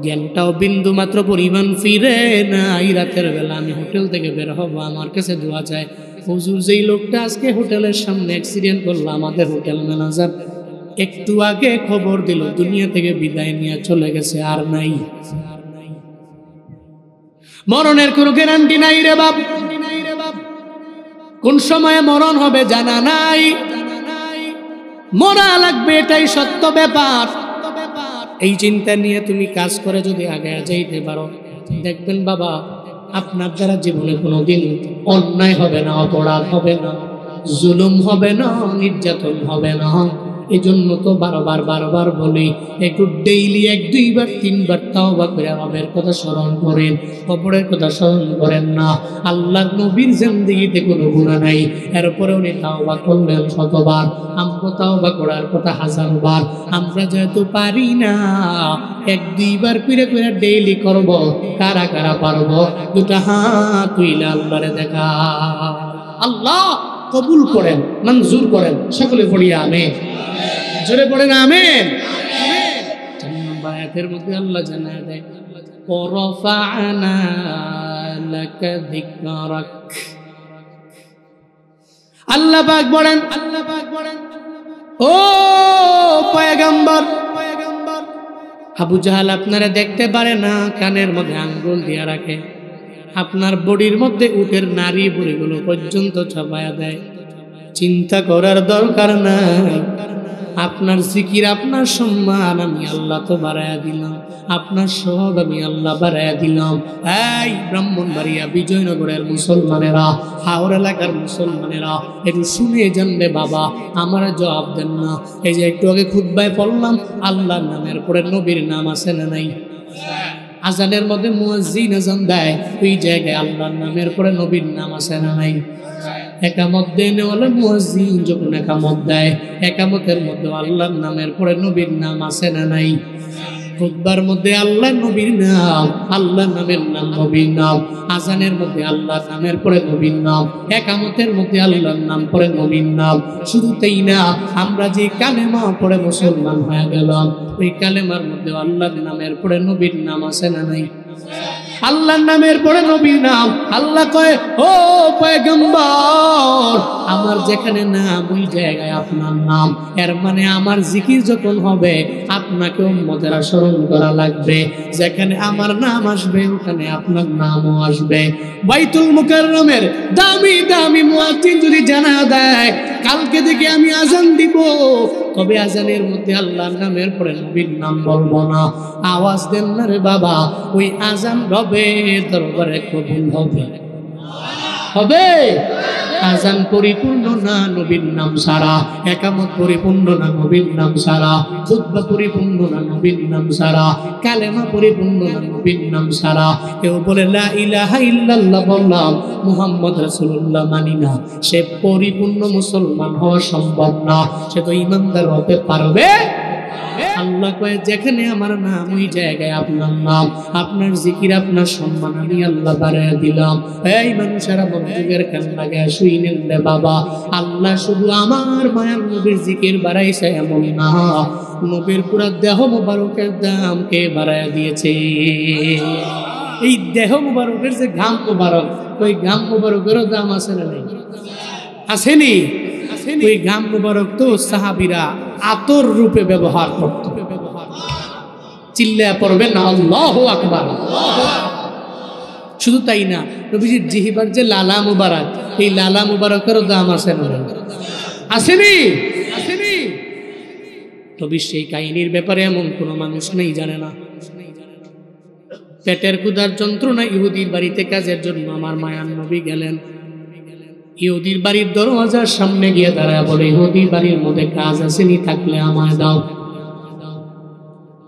Speaker 1: জ্ঞানটাও বিন্দু মাত্র পরিমাণ ফিরে নাই। রাতের বেলা আমি হোটেল থেকে বের হবো, আমার কাছে দোয়া যায়, হুজুর যেই লোকটা আজকে হোটেলের সামনে অ্যাক্সিডেন্ট করলো, আমাদের হোটেল ম্যানেজার, একটু আগে খবর দিল দুনিয়া থেকে বিদায় নিয়ে চলে গেছে, আর নাই। মরণের কোনো গ্যারান্টি নাই রে বাপ, কোন সময়ে মরণ হবে জানা নাই, মরা লাগবে এটাই সত্য ব্যাপার। এই চিন্তা নিয়ে তুমি কাজ করে যদি আগে যাইতে পারো, দেখবেন বাবা আপনার দ্বারা জীবনে কোনোদিন অন্যায় হবে না, অপরাধ হবে না, জুলুম হবে না, নির্যাতন হবে না। এই জন্য তো বারবার বলি, একটু ডেইলি 1-2 বার 3 বার তাওবা করে রবের কথা স্মরণ করেন, কবরের কথা স্মরণ করেন না। আল্লাহর নবীর জিন্দেগিতে কোনো গুনাহ নাই, এরপরে উনি তাওবা করলেন 100 বার, আমরা তাওবা করার কথা 1000 বার। আমরা যেহেতু পারি না, 1-2 বার করে করে ডেইলি করব। কারা কারা পারবো? 2টা হাত তুইলা আল্লাহরে দেখা। আল্লাহ কবুল করেন, মঞ্জুর করেন, সকলে পড়িয়া আমিন। জোরে পড়েন আমিন। আয়াতের মধ্যে আল্লাহ জানায় দেয়, ওয়ারাফা'না লাকা যিকরাক। আল্লাহ পাক বলেন, ও পয়গম্বর, আবু জাহাল আপনারা দেখতে পারে না, কানের মধ্যে আঙ্গুল দিয়ে রাখে, আপনার বডির মধ্যে উটের নারী বুড়িগুলো পর্যন্ত চাপায়া দেয়। চিন্তা করার দরকার নাই, আপনার জিকির, আপনার সম্মান আমি আল্লাহ তো বাড়াইয়া দিলাম, আপনার সব আমি আল্লাহ বাড়াইয়া দিলাম। এই ব্রাহ্মণবাড়িয়া বিজয়নগরের মুসলমানেরা, হাওর এলাকার মুসলমানেরা একটু শুনে জানবে বাবা, আমার জবাব দেন না। এই যে একটু আগে খুতবায় পড়লাম, আল্লাহর নামের পরে নবীর নাম আছে না নাই? আজানের মধ্যে মুয়াজ্জিন আজান দেয়, ওই জায়গায় আল্লাহর নামের পরে নবীর নাম আছে না নাই? একামত দেনে বলে মুয়াজ্জিন যখন একামত দেয়, একামতের মধ্যে আল্লাহর নামের পরে নবীর নাম আছে না নাই? খুতবার মধ্যে আল্লাহ নবীর নাম, আল্লাহর নামের নাম নবীর নাম, আজানের মধ্যে আল্লাহর নামের পরে নবীর নাম, একামতের মধ্যে আল্লাহর নাম পরে নবীর নাম। শুধু তাই না, আমরা যে কালেমা পড়ে মুসলমান হয়ে গেলাম, ওই কালেমার মধ্যে আল্লাহর নামের পরে নবীর নাম আছে না নাই? আল্লাহর নামের পরে নবীর নাম। আল্লাহ কয়, ও পয়গম্বর, আমার যেখানে নাম ওই জায়গায় আপনার নাম। এর মানে আমার জিকির যখন হবে আপনাকে উম্মতেরা স্মরণ করা লাগবে। যেখানে আমার নাম আসবে ওখানে আপনার নামও আসবে। বাইতুল মুকাররমের দামি দামি মুয়াজ্জিন যদি জানা দেয় কালকে থেকে আমি আজান দিব, তবে আজানের মধ্যে আল্লাহর নামের পরে নবীর নাম বলবো না। আওয়াজ দেন না রে বাবা, ওই আজান রবে দরবারে কবুল হবে, হবে। আজান পরিপূর্ণ না নবীর নাম ছাড়া, একামত পরিপূর্ণ না নবীর নাম ছাড়া, খুতবা পরিপূর্ণ না নবীর নাম ছাড়া, কালেমা পরিপূর্ণ না নবীর নাম ছাড়া। কেউ বলে লা ইলাহা ইল্লাল্লাহ বললাম, মুহাম্মদ রাসূলুল্লাহ মানি না, সে পরিপূর্ণ মুসলমান হওয়া সম্ভব না, সে তো ঈমানদার হতে পারবে। আল্লাহ কয়, যেখানে আমার নাম ওই জায়গায় আপনার নাম, আপনার জিকির, আপনার সম্মান আমি আল্লাহ বাড়াইয়া দিলাম। এই মানুষেরা মনোযোগের কান লাগায় শুইনেন রে বাবা, আল্লাহ শুধু আমার মায়ার নবীর জিকির বাড়াইছে এমন না, নবীর পুরা দেহ মুবারকের দাম কে বাড়াইয়া দিয়েছে। এই দেহ মুবারকের যে ঘাম মুবারক, ওই ঘাম মুবারকেরও দাম আছে না নাই? আসেনি? ওই ঘাম মুবারক তো সাহাবীরা আতর রূপে ব্যবহার করত। চিল্লায়া পড়বেন না আল্লাহু আকবার। শুধু তাই না, নবীজির জিহ্বার যে লালা মুবারক, এই লালা মুবারকেরও দাম আছে না? আসেনি? আসেনি? নবীর সেই কাহিনীর ব্যাপারে এমন কোনো মানুষ নেই জানে না। পেটের ক্ষুধার যন্ত্রণা ইহুদির বাড়িতে কাজের জন্য আমার মায়ার নবী গেলেন। ইহুদির বাড়ির দরওয়াজার সামনে গিয়ে দাঁড়ায় বলে, ইহুদির বাড়ির মধ্যে কাজ আসেনি, থাকলে আমায় দাও।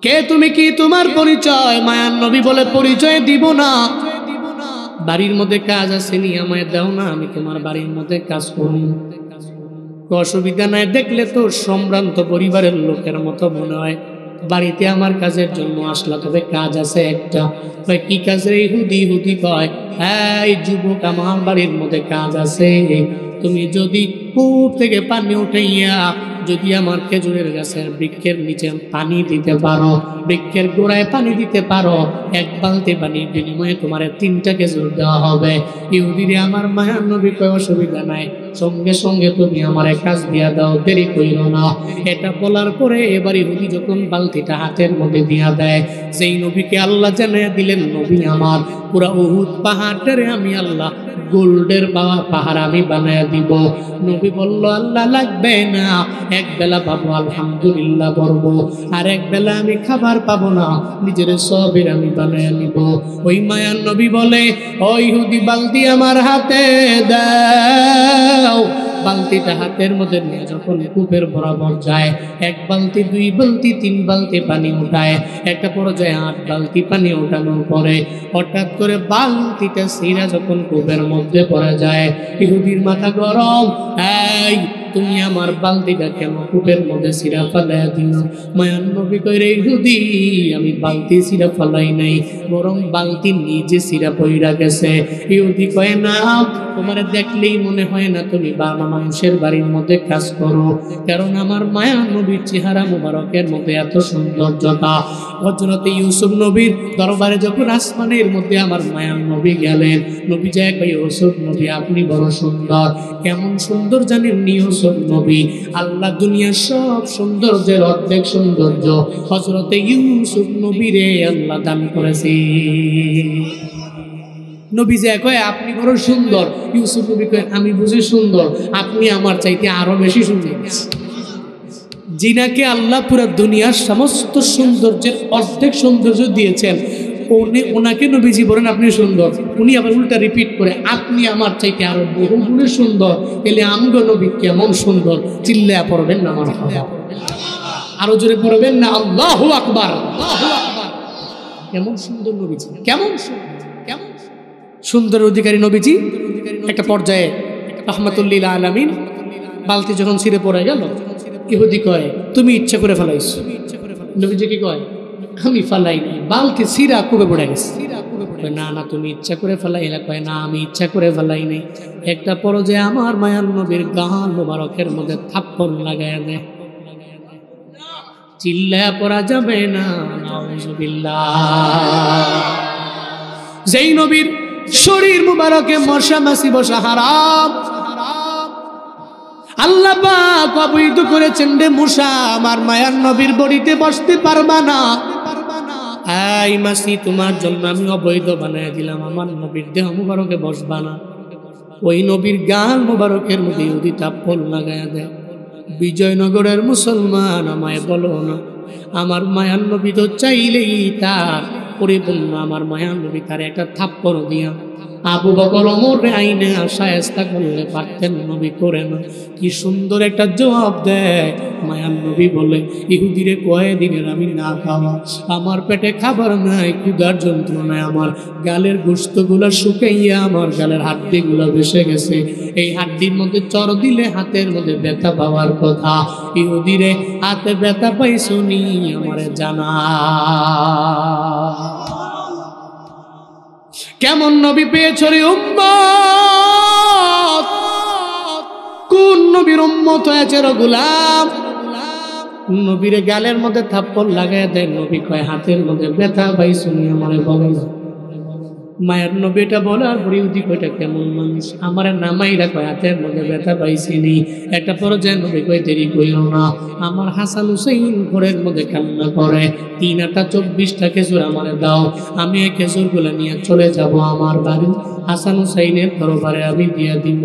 Speaker 1: কে তুমি, কি তোমার পরিচয়? মায়ার নবী বলে, পরিচয় দিব না, বাড়ির মধ্যে কাজ আসেনি, আমায় দাও না, আমি তোমার বাড়ির মধ্যে কাজ করি। অসুবিধা নাই, দেখলে তো সম্ভ্রান্ত পরিবারের লোকের মতো মনে হয়, বাড়িতে আমার কাজের জন্য আসলা, তবে কাজ আছে একটা। কি কাজ রে? ইহুদি কয়, হ্যাঁ যুবক, আমার বাড়ির মধ্যে কাজ আছে, তুমি যদি কূপ থেকে পানি উঠাইয়া যদি আমার খেজুরের গাছের বৃক্ষের নিচে পানি দিতে পারো, বৃক্ষের গোড়ায় পানি দিতে পারো, এক বালতি পানির বিনিময়ে তোমার 3টা খেজুর দেওয়া হবে। ইহুদিরে আমার মায়ার নবী কয়, অসুবিধা নাই, সঙ্গে সঙ্গে তুমি আমার কাজ দিয়া দাও, দেরি কইরো না। এটা বলার পরে এবার ইহুদি যখন বালতিটা হাতের মধ্যে দিয়া দেয়, যেই নবীকে আল্লাহ জানাইয়া দিলেন নবী আমার, পুরা উহুদ পাহাড়টারে আমি আল্লাহ গোল্ডের পাহাড় আমি বানাইয়া দিব। নবী বলল, আল্লাহ লাগবে না, এক বেলা পাবো আলহামদুলিল্লাহ বলবো, আর এক বেলা আমি খাবার পাবো না, নিজের সবের আমি বানাইয়া নিব। ওই মায়ার নবী বলে, ও ইহুদি, বালতি আমার হাতে দাও। বালতিটা হাতের মধ্যে নিয়ে যখন কূপের বরাবর যায়, 1 বালতি 2 বালতি 3 বালতি পানি উঠায়, একটা পর্যায়ে 8 বালতি পানি ওঠানোর পরে হঠাৎ করে বালতিটা ছিঁড়া যখন কূপের মধ্যে পড়ে যায়, ইহুদির মাথা গরম। এই তুমি আমার বালতিটা কেন কূপের মধ্যে ছিঁড়া ফেলাই দিল? মায়ার নবী কয়, রে ইহুদি, আমি বালতি ছিঁড়া ফেলাই নাই, বরং বালতি নিজে ছিঁড়া পইড়া গেছে। ইহুদি কয়, না, তোমার দেখলেই মনে হয় না তুমি মানুষের বাড়ির মধ্যে কাজ করো, কারণ আমার মায়া নবীর চেহারা মুবারকের মধ্যে এত সৌন্দর্যতা। হযরতে ইউসুফ নবীর দরবারে যখন আসমানের মধ্যে আমার মায়ার নবী গেলেন, নবী যায় কই, ইউসুফ নবী আপনি বড় সুন্দর। কেমন সুন্দর জানেন ইউসুফ ইউসুফ নবী। আল্লাহ দুনিয়ার সব সৌন্দর্যের অর্ধেক সৌন্দর্য হযরতে ইউসুফ নবীরে আল্লাহ দান করেছে। নবী যে কয় আপনি বড় সুন্দর, ইউসুফ নবী কয় আমি বুঝি সুন্দর, আপনি আমার চাইতে আরো বেশি সুন্দর। যিনাকে আল্লাহ পুরো দুনিয়ার সমস্ত সৌন্দর্যের অর্ধেক সৌন্দর্য দিয়েছেন, ওনাকে নবীজি বলেন আপনি সুন্দর। উনি আবার উল্টা রিপিট করে আপনি আমার চাইতে আরো বহু গুণে সুন্দর। এলে আমগো নবী কেমন সুন্দর, চিল্লায়া পড়বেন না আমার কথা, আরো জোরে পড়বেন না আল্লাহু আকবার, আল্লাহু আকবার। কেমন সুন্দর নবীজি, কেমন সুন্দর, কেমন সুন্দর অধিকারী নবীজি। একটা পর্যায়ে রাহমাতুল লিল আলামিন বালতি যখন ছিঁড়ে পড়ে গেল, ইহুদি কয় তুমি ইচ্ছা করে ফেলাইছো। নবীজি কি কয় আমি ফালাই নাই, বালতি ছিঁড়া কুবে পড়ে গেছে। না না তুমি ইচ্ছা করে ফেলাইলা। কয় না আমি ইচ্ছা করে ফেলাই নাই। একটা পর্যায়ে আমার মায়ার নবীর গাল মোবারকের মধ্যে থাপ্পড় লাগায় দেয়। চিল্লায়া পড়া যাবে না, নাউজুবিল্লাহ। যেই নবীর শরীর মুবারকে মশা মাছি বসা হারাম, আল্লাহ পাক অবৈধ করেছেন রে মুসা, আমার মায়ার নবীর বডিতে বসতে পারবা না। এই মাসি তোমার জন্য আমি অবৈধ বানায় দিলাম, আমার নবীর দেহ মুবারকে বসবা না। ওই নবীর গাল মুবারকের মধ্যে ইহুদি থাপ্পড় লাগায়া দেয়। বিজয়নগরের মুসলমান আমায় বলো না, আমার মায়ার নবী তো চাইলেই তার পরিপূর্ণ, আমার মায়ার নবী তার একটা থাপ্পড় দিয়া আবু বকর ওমর আইনে শায়েস্তা করলে পারতেন, নবী করে না। কি সুন্দর একটা জবাব দেয় মায়ার নবী, বলে ইহুদিরে কয়েকদিনের আমি না খাওয়া, আমার পেটে খাবার নাই, ক্ষুধার যন্ত্রণায় আমার গালের গোশতগুলো শুকাইয়া আমার গালের হাড্ডিগুলো ভেসে গেছে। এই হাড্ডির মধ্যে চর দিলে হাতের মধ্যে ব্যথা পাওয়ার কথা, ইহুদিরে হাতে ব্যথা পাইছো নি আমারে জানা। কেমন নবী পেয়েছ রে উম্মত, কোন নবীর উম্মত হয়েছে রে গোলাম। নবীরে গালের মধ্যে থাপ্পড় লাগায় দেয়। নবী কয় হাতের মধ্যে ব্যথা পাইছো নি আমারে বলো। মায়ের নবীটা বলার পরে ইহুদি কয়টা কেমন মানুষ, আমার নামাইরা কয় হাতের মধ্যে ব্যথা পাইছিনি। একটা পর্যায়ে নবী কয় দেরি কইও না, আমার হাসান হুসাইন ঘরের মধ্যে কান্না করে, 3 আটা 24টা খেজুর আমারে দাও, আমি এই খেজুরগুলো নিয়ে চলে যাব আমার বাড়ি, হাসান হুসাইনের দরবারে আমি দিয়ে দিব।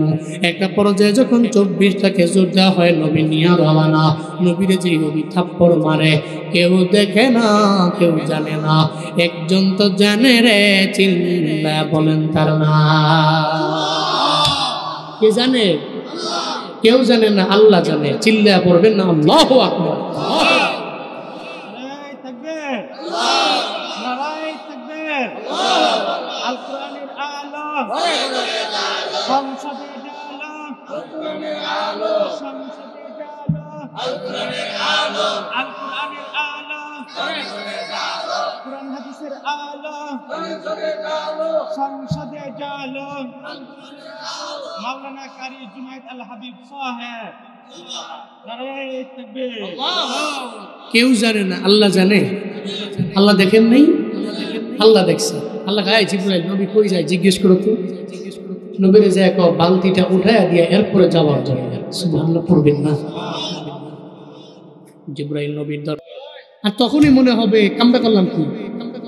Speaker 1: একটা পর্যায়ে যখন 24টা খেজুর দেওয়া হয়, নবী নিয়ে রওনা। নবীরে যে নবী থাপ্পড় মারে, কেউ দেখে না, কেউ জানে না, একজন তো জানে রে, চিল্লা বলেন তার না। কে জানে? কেউ জানে না, আল্লাহ জানে। চিল্লা পড়বেন না আল্লাহু আকবার। নারায়ে তাকবীর, নারায়ে তাকবীর। আল কোরআনের আলো, সংসদের আলো, আল কোরআনের আলো, সংসদের আলো, আল কোরআনের আলো, আল কোরআনের আলো, সংসদের আলো, কোরআন হাদিসের আলো, সংসদের আলো, সংসদের আলো, মাওলানা কারি জুনায়েদ আল হাবিব সাহেব। নারায়ে তাকবীর। কেউ জানে না, আল্লাহ জানে। আল্লাহ দেখেন নাই? আল্লাহ দেখছে। আল্লাহ গায়ে জিবরাইল নবী কই যায় জিজ্ঞেস করো তো। নবীরে যে এক বালতিটা উঠায়া দিয়ে এরপরে যাওয়ার জন্য সুবহানাল্লাহ পড়বেন না। জিবরাইল নবীর দর, আর তখনই মনে হবে কামটা করলাম কি,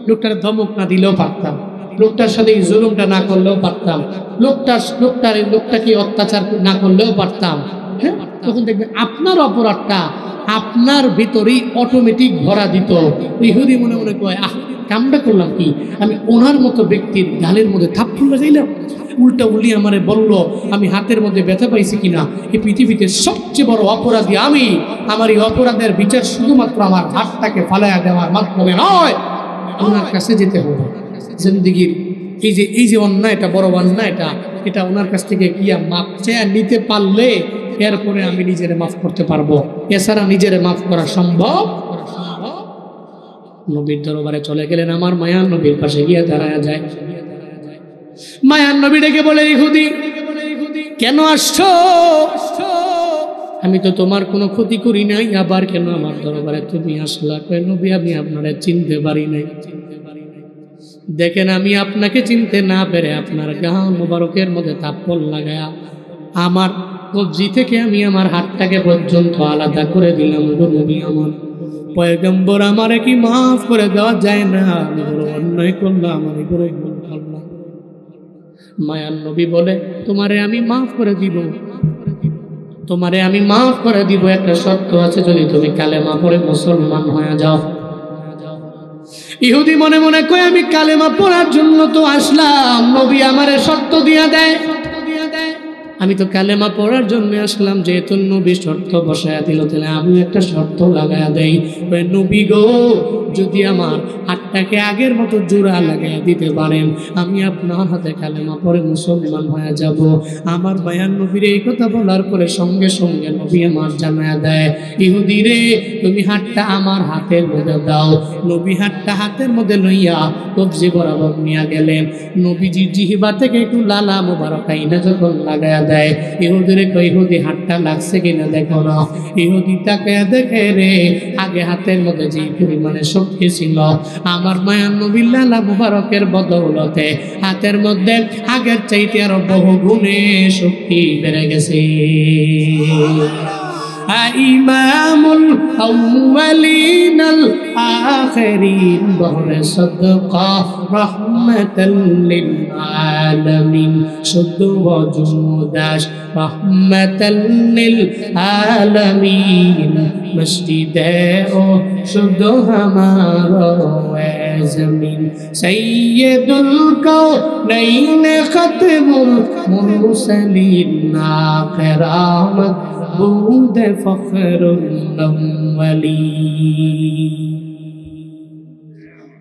Speaker 1: লোকটার ধমক না দিলেও পারতাম, লোকটার সাথে জুলুমটা না করলেও পারতাম, লোকটাকে অত্যাচার না করলেও পারতাম। হ্যাঁ, তখন দেখবেন আপনার অপরাধটা আপনার ভিতরেই অটোমেটিক ভরা দিত। ইহুদি মনে মনে কয় কামটা করলাম কি, আমি ওনার মতো ব্যক্তির গালের মধ্যে থাপ্পড় লাগাইলাম। উল্টা উল্লি আমারে বলল আমি হাতের মধ্যে ব্যথা পাইছি কিনা। এই পৃথিবীতে সবচেয়ে বড় অপরাধী আমি। আমার এই অপরাধের বিচার শুধুমাত্র আমার হাতটাকে ফালাইয়া দেওয়ার মাধ্যমে নয়, ওনার কাছে যেতে হবে। জিন্দিগির এই যে অন্যায়টা, বড় অন্যায়টা, এটা ওনার কাছ থেকে গিয়া মাপ চেয়ে নিতে পারলে এরপরে আমি নিজেরে মাফ করতে পারবো। এছাড়া নিজেরে মাফ করা সম্ভব। নবীর দরবারে চলে গেলেন, আমার মায়ার নবীর পাশে গিয়ে দাঁড়ায় যায়। মায়ার নবী ডেকে বলে, ইহুদি কেন আসছো? আমি তো তোমার কোনো ক্ষতি করি নাই, আবার কেন আমার দরবারে তুমি আসলা? কয় নবী আমি আপনারে চিনতে পারি নাই। দেখেন আমি আপনাকে চিনতে না পেরে আপনার গাল মুবারকের মধ্যে থাপ্পড় লাগায়া আমার কবজি থেকে আমি আমার হাতটাকে পর্যন্ত আলাদা করে দিলাম। নবী আমার, পয়গম্বর আমারে কি মাফ করে দেওয়া যায় না? আমি বড় অন্যায় করলাম, আমি বড় ভুল করলাম। মায়ার নবী বলে, তোমারে আমি মাফ করে দিব, তোমারে আমি মাফ করে দিব, একটা শর্ত আছে, যদি তুমি কালেমা পড়ে মুসলমান হয়ে যাও। ইহুদি মনে মনে কয়, আমি কালেমা পড়ার জন্য তো আসলাম, নবী আমারে শর্ত দিয়া দেয়। আমি তো কালেমা পড়ার জন্য আসলাম, যেহেতু নবী শর্ত বসায়া দিল, তাহলে আমি একটা শর্ত লাগায়া দেই। নবী গো, যদি আমার হাতটাকে আগের মতো জোড়া লাগাইয়া দিতে পারেন, আমি আপনার হাতে কালেমা পড়ে মুসলমান হয়ে যাব। আমার মায়ার নবীর এই কথা বলার পরে সঙ্গে সঙ্গে নবী আমার জানায়া দেয়, ইহুদি রে, তুমি হাতটা আমার হাতের মধ্যে দাও। নবী হাতটা হাতের মধ্যে লইয়া কবজি বরাবর নিয়ে গেলেন। নবীজি জিহ্বা থেকে একটু লালা মোবারক আইনা যখন লাগায়া দেয়, ইহুদিরে কই, ইহুদি হাতটা লাগছে কিনা দেখো না। ইহুদি তাকে দেখে রে, আগে হাতের মধ্যে যে পরিমাণে শক্তি ছিল, আমার মায়ার নবীর লালা মুবারকের বদৌলতে হাতের মধ্যে আগের চাইতে আরো বহু গুণে শক্তি বেড়ে গেছে। ইমামুল আউয়ালিনাল আখিরিন বহরে সাদকা রাহমাতাল লিল আলামিন, শুধু ওজুদাস রাহমাতাল লিল আলামিন, মসজিদে ও শুধু হামারা জমিন, সাইয়্যিদুল কাউনাইন খাতমুল মুরসালিন, কিরামত বুদ ফখরুল আউয়ালিন।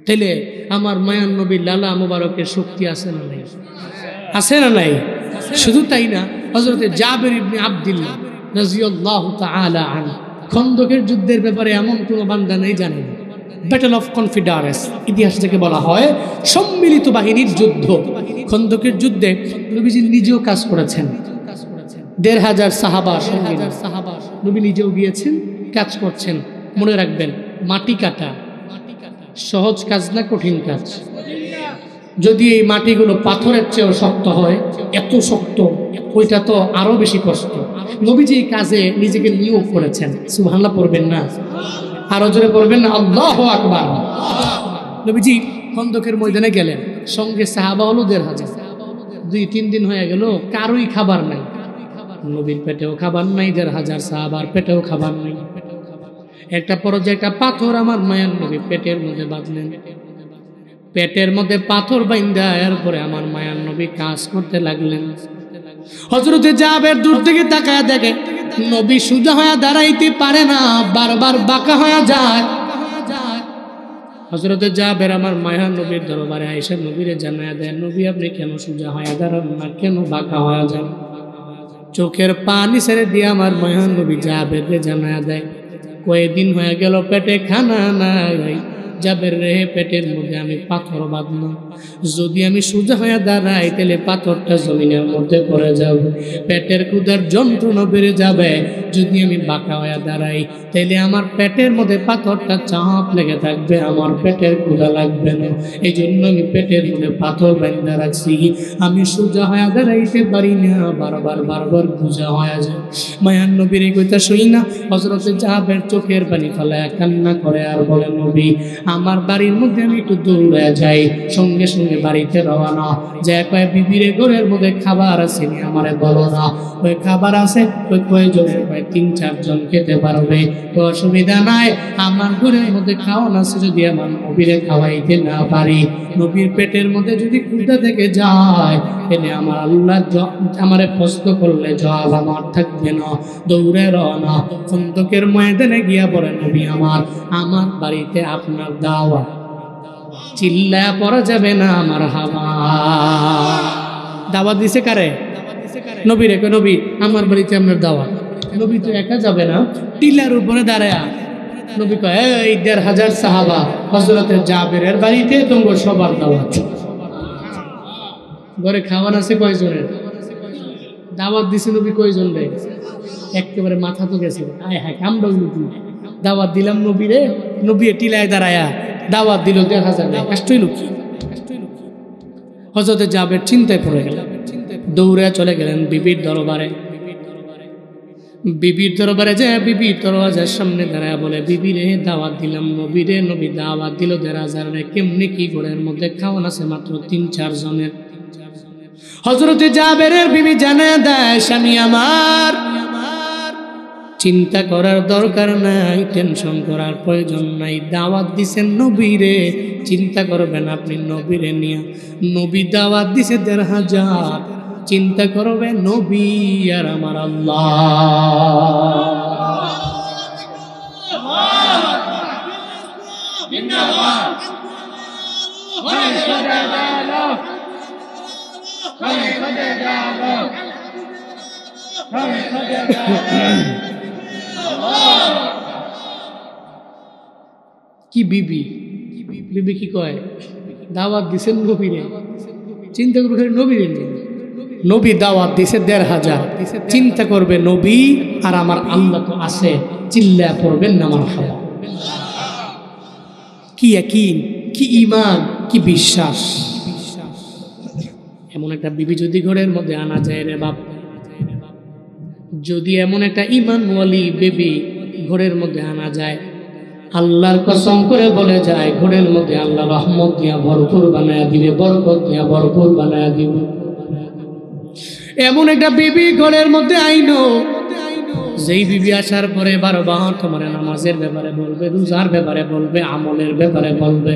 Speaker 1: তাহলে আমার মায়ার নবী লালা মুবারকের শক্তি আছে না নাই? আছে না নাই? শুধু তাই না, হযরতে জাবের ইবনে আব্দুল্লাহ রাদিয়াল্লাহু তাআলা আনহু খন্দকের যুদ্ধের ব্যাপারে এমন কোনো বান্দা নেই জানেন। ব্যাটল অফ কনফিডারেন্স ইতিহাস থেকে বলা হয়, সম্মিলিত বাহিনীর যুদ্ধ। খন্দকের যুদ্ধে নবীজি নিজেও কাজ করেছেন, ১৫০০ সাহাবা সঙ্গে নবী নিজেও গিয়েছেন, কাজ করছেন। মনে রাখবেন, মাটি কাটা সহজ কাজ না, কঠিন কাজ। যদি এই মাটিগুলো পাথরের চেয়েও শক্ত হয়, এত শক্ত, ওইটা তো আরো বেশি কষ্ট। নবীজি এই কাজে নিজেকে নিয়োগ করেছেন। সুবহানাল্লাহ পড়বেন না? আরো জোরে পড়বেন না? আল্লাহু আকবার। নবীজি খন্দকের ময়দানে গেলেন, সঙ্গে সাহাবা হলো ১৫০০। ২-৩ দিন হয়ে গেল, কারোই খাবার নাই। নবীর পেটেও খাবার নাই, ১৫০০ সাহাবার পেটেও খাবার নাই। একটা পর্যায়ে একটা পাথর আমার মায়ের নবী পেটের মধ্যে বাঁধলেন। পেটের মধ্যে পাথর বাইন্ধা এরপরে আমার মায়ার নবী কাজ করতে লাগলেন। হযরতে জাবের দূর থেকে তাকায় দেখে নবী সোজা হয়ে দাঁড়াইতে পারে না, বারবার বাঁকা হয়ে যায়। হযরতে জাবের আমার মায়ার নবীর দরবারে আয়েশা নবীরে জানায়া দেয়, নবী আপনি কেন সোজা হয়ে দাঁড়ান না, কেন বাঁকা হয়ে যান? চোখের পানি ছেড়ে দিয়ে আমার মায়ার নবী জাবেরকে জানায়া দেয়, কয়েকদিন হয়ে গেল পেটে খানা নাই। জাবের রে, পেটের মধ্যে আমি পাথর বাঁধলাম, যদি আমি সোজা হয়ে দাঁড়াই তাহলে পাথরটা জমিনের মধ্যে পড়ে যাবে, পেটের ক্ষুধার যন্ত্রণা বেড়ে যাবে। যদি আমি বাঁকা হয়ে দাঁড়াই তাহলে আমার পেটের মধ্যে পাথরটা চাপ লেগে থাকবে, আমার পেটের ক্ষুধা লাগবে না। এই জন্য আমি পেটের মধ্যে পাথর বেঁধে রাখছি, আমি সোজা হয়ে দাঁড়াইতে পারি না, বারবার সোজা হয়ে যায়। মায়ার নবীর এই কথা শুই না হযরতে জাবের চোখের পানি ফেলায় কান্না করে আর বলে, নবী আমার বাড়ির মধ্যে আমি একটু দৌড়ে যাই। সঙ্গে সঙ্গে বাড়িতে রওনা, যে কয় বিবিরে ঘরের মধ্যে খাবার আছে নি আমারে বলো না। ওই খাবার আছে, ওই কয়জনের? কয় ৩-৪ জন খেতে পারবে, তো অসুবিধা নাই। আমার ঘরের মধ্যে খাওয়ান আছে, যদি আমার নবীরে খাওয়াইতে না পারি, নবীর পেটের মধ্যে যদি ক্ষুধা থেকে যায়, তাহলে আমার আল্লাহ আমারে প্রশ্ন করলে জবাব আমার থাকবে না। দৌড়ে রওনা, খন্দকের ময়দানে গিয়া পড়ে, নবী আমার বাড়িতে আপনার দাওয়াত, চিল্লা পড়া যাবে না, আমার হাওয়া। দাওয়াত দিছে কারে? নবী রে। নবী আমার বাড়িতে আপনার দাওয়াত। নবী তো একা যাবে না, টিলার উপরে দাঁড়ায় নবী কয়, এই ১৫০০ সাহাবা হযরতে জাবেরের বাড়িতে তোমার সবার দাওয়াত। ঘরে খাওয়ান আছে কয়জনের? দাওয়াত দিছে নবী কয়জন রে? একেবারে মাথা তো গেছে, আয় হ্যাঁ আমরা দাওয়াত দিলাম নবী রে। নবী টিলায় দাঁড়ায়া দাওয়াত দিল ১৫০০। কষ্ট হইল কি? হযরতে জাবের চিন্তায় পড়ে গেলেন, দৌড়ে চলে গেলেন বিবির দরবারে। বিবির দরবারে যায়, বিবির দরওয়াজার সামনে দাঁড়ায় বলে, বিবি রে দাওয়াত দিলাম, নবী রে, নবী দাওয়াত দিল দেরাজার রে, কেমনি কি ঘরের মধ্যে খাওয়ান আছে মাত্র 3-4 জনের। হযরতে জাবেরের বিবি জানায় দেয়, স্বামী আমার, চিন্তা করার দরকার নাই, টেনশন করার প্রয়োজন নাই, দাওয়াত দিছেন নবীরে, চিন্তা করবেন আপনি নবীরে নিয়ে। নবী দাওয়াত দিছে 1,500, চিন্তা করবে নবী আর আমার আল্লাহ। কি বিবি, বিবি কি কয়, দাওয়াত দিছেন নবীরে, চিন্তা করবে নবীরে নিয়ে। নবী দাওয়াত দিছে 1,500, চিন্তা করবে নবী আর আমার আল্লাহ তো আছে, চিল্লা পড়বেন না মারহাবা। কি ইয়াকিন, কি ঈমান, কি বিশ্বাস। এমন একটা বিবি যদি ঘরের মধ্যে আনা যায় রে বাপ, যদি এমন একটা ঈমানওয়ালি বিবি ঘরের মধ্যে আনা যায়, আল্লাহর কসম করে বলে যায় ঘরের মধ্যে আল্লাহ রহমত দিয়া ভরপুর বানায়া দিবে, বরকত দিয়া ভরপুর বানায়া দিবে। এমন একটা বিবি ঘরের মধ্যে আইনো, যেই বিবি আসার পরে 12 তোমার নামাজের ব্যাপারে বলবে, রোজার ব্যাপারে বলবে, আমলের ব্যাপারে বলবে।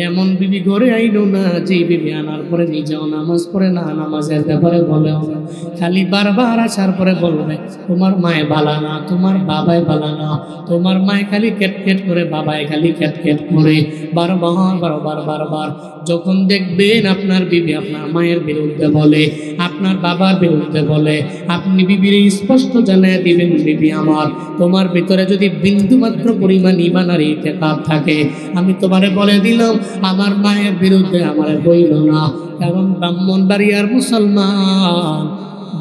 Speaker 1: এমন বিবি ঘরে আইনো না, যেই বিবি আনার পরে নিজেও নামাজ পড়ে না, নামাজের ব্যাপারে বলেও না, খালি বারবার আসার পরে বলবে তোমার মায়ে বালা না, তোমার বাবাই বালা না, তোমার মায়ে খালি কেটকেট করে, বাবাই খালি কেটকেট করে, বারবার। যখন দেখবেন আপনার বিবি আপনার মায়ের বিরুদ্ধে বলে, আপনার বাবার বিরুদ্ধে বলে, আপনি বিবির স্পষ্ট জানিয়ে দিবেন, বিবি আমার, তোমার ভিতরে যদি বিন্দু মাত্র পরিমাণ ঈমান আর ইতিকাদ থাকে, আমি তোমারে বলে দিলাম আমার মায়ের বিরুদ্ধে আমারে বইল না। কারণ ব্রাহ্মণবাড়িয়ার মুসলমান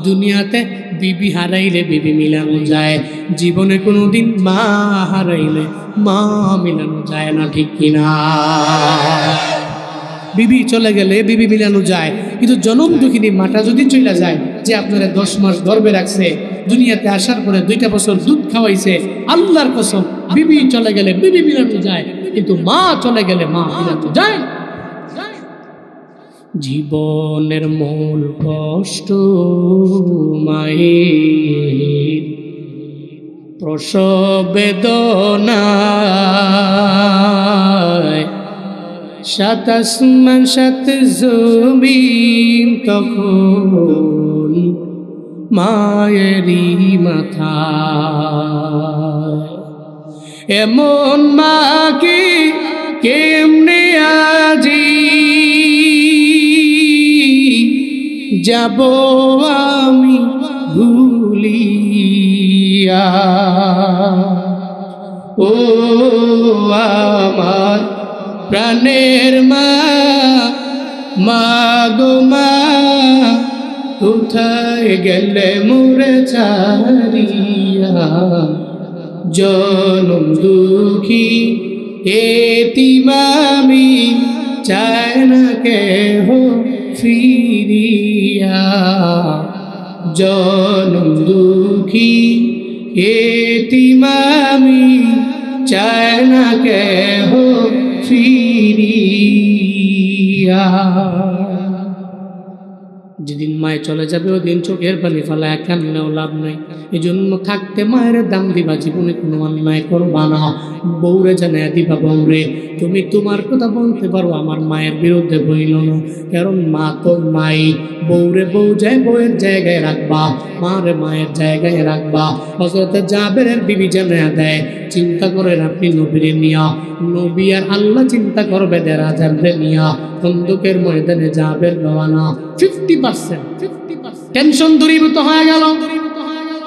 Speaker 1: দুনিয়াতে বিবি হারাইলে বিবি মিলানো যায়, জীবনে কোনোদিন মা হারাইলে মা মিলানো যায় না, ঠিক কিনা? বিবি চলে গেলে বিবি মিলানো যায়, কিন্তু জনম দুঃখিনী মাটা যদি চলে যায়, যে আপনারা 10 মাস গর্ভে রাখছে, দুনিয়াতে আসার পরে 2টা বছর দুধ খাওয়াইছে, আল্লাহর কসম বিবি চলে গেলে বিবি মিলানো যায়, কিন্তু মা চলে গেলে মা মিলানো যায়। জীবনের মূল কষ্ট মায়ের, প্রসব বেদনায়, 7 আসমান 7 জমিন তখন মায়েরই মাথা। এমন মাকে কেমনে আজি যাব আমি ভুলিয়া, ও আমার প্রাণের মা, মা গো মা, কোথায় গেলে মোরে ছাড়িয়া, জনম দুঃখী এতিম আমি, চায় না কেহ ফিরিয়া, জনম দুঃখী এতিম আমি, চায় না কেহ ফিরিয়া। যেদিন মায়ে চলে যাবে ওদিন চোখের পানি ফেলায় কান্নাও লাভ নাই। এই জন্য থাকতে মায়ের দাম দিবা, জীবনে কোনো অন্যায় করবা না। বউরে জানায় দিবা, বউরে তুমি তোমার কথা বলতে পারো, আমার মায়ের বিরুদ্ধে বইল না, কারণ মা তো মাই। বউরে বউ যায় বউয়ের জায়গায় রাখবা, মারে মায়ের জায়গায় রাখবা। হযরত জাবেরের বিবি জানায় দেয়, চিন্তা করেন আপনি নবীরে নিয়া, নবী আর আল্লাহ চিন্তা করবে 1,500 নিয়া। বন্দুকের ময়দানে জাবের রওয়ানা। 50% টেনশন দূরীভূত হয়ে গেল।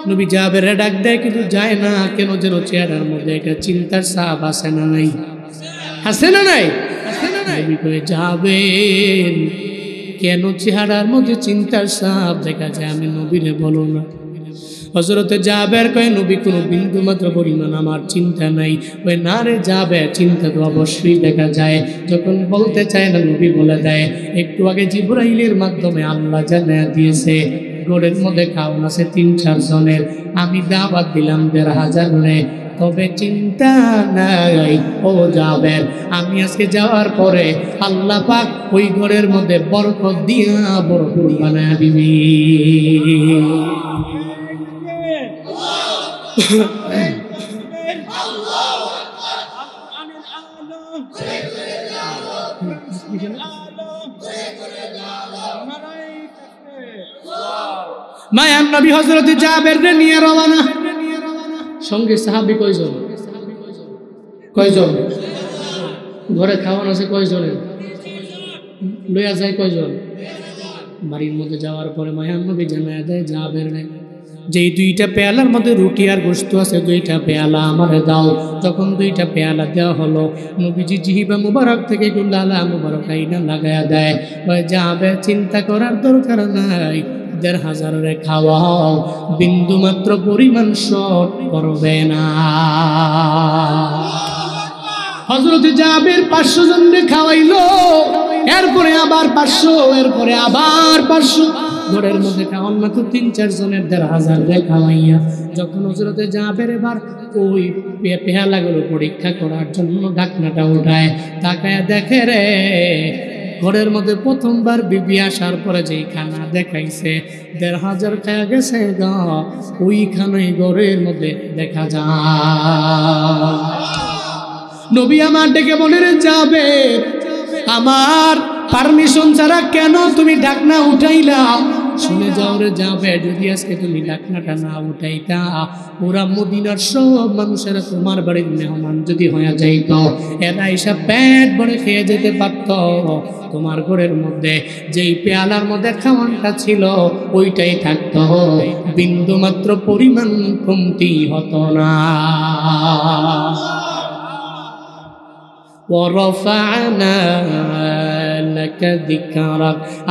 Speaker 1: নবী জাবেরে ডাক দেয়, কিন্তু যায় না কেন, যেন চেহারার মধ্যে একটা চিন্তার ছাপ আছে না নাই? আছে না নাই? নবী কয়ে, যাবেন কেন চেহারার মধ্যে চিন্তার ছাপ দেখা যায়, আমি নবীরে বলো না। হযরতে জাবের কয়, নবী কোনো বিন্দু মাত্র পরিমাণ আমার চিন্তা নাই। ওই না রে যাবে, চিন্তা তো অবশ্যই দেখা যায়। যখন বলতে চায় না নবী বলে দেয়, একটু আগে জিবরাইলের মাধ্যমে আল্লাহ জানিয়ে দিয়েছে ঘরের মধ্যে খাওয়ান আছে 3-4 জনের, আমি দাওয়াত দিলাম 1500 রে। তবে চিন্তা নাই ও জাবের, আমি আজকে যাওয়ার পরে আল্লাহ পাক ওই ঘরের মধ্যে বরকত দিয়া বরকত বানায় দিবি। মায়ান নবী হযরত জাবের নিয়ে রওনা। সঙ্গে সাহাবী কয়জন? ঘরে খাওয়ানো আছে কয়জনের? লইয়া যায় কয়জন? বাড়ির মধ্যে যাওয়ার পরে মায়ান নবী জানায়া দেয় জাবের নেই, যেই 2টা পেয়ালার মধ্যে রুটি আর গোশত আছে 2টা পেয়ালা আমারে দাও। যখন 2টা পেয়ালা দেওয়া হলো, নবীজি জিহিবা মুবারক থেকে গুলালা মুবারক আইনা লাগায়া দেয়। ওই যাবে, চিন্তা করার দরকার নাই, 1500 রে খাওয়াও, বিন্দু মাত্র পরিমাণ শর্ট করবে না। হযরত জাবের 500 জনকে খাওয়াইলো, এরপরে আবার 500, এরপরে আবার 500। ঘরের মধ্যে খাওয়ান মাত্র 3-4 জনের 1500 রে খাওয়াইয়া যখন হযরত জাবের এবার ওই পেয়ালাগুলো পরীক্ষা করার জন্য ঢাকনাটা উঠায়, তাকায় দেখে রে ঘরের মধ্যে প্রথমবার বিবি আসার পরে যেই খানা দেখাইছে 1500 খাওয়া গেছে গা, ওইখানেই ঘরের মধ্যে দেখা যায়। নবী আমার ডেকে বলে রে যাবে, আমার পারমিশন ছাড়া কেন তুমি ঢাকনা উঠাইলা? শুনে যাও রে যাবে, যদি আজকে তুমি ঢাকনাটা না উঠাইতা, পুরা মদিনার সব মানুষেরা তোমার বাড়ির মেহমান যদি হয়ে যাইত, এরা এসে পেট ভরে খেয়ে যেতে পারত। তোমার ঘরের মধ্যে যেই পেয়ালার মধ্যে খাওয়ানটা ছিল ওইটাই থাকতো, বিন্দু মাত্র পরিমাণ কমতি হতো না।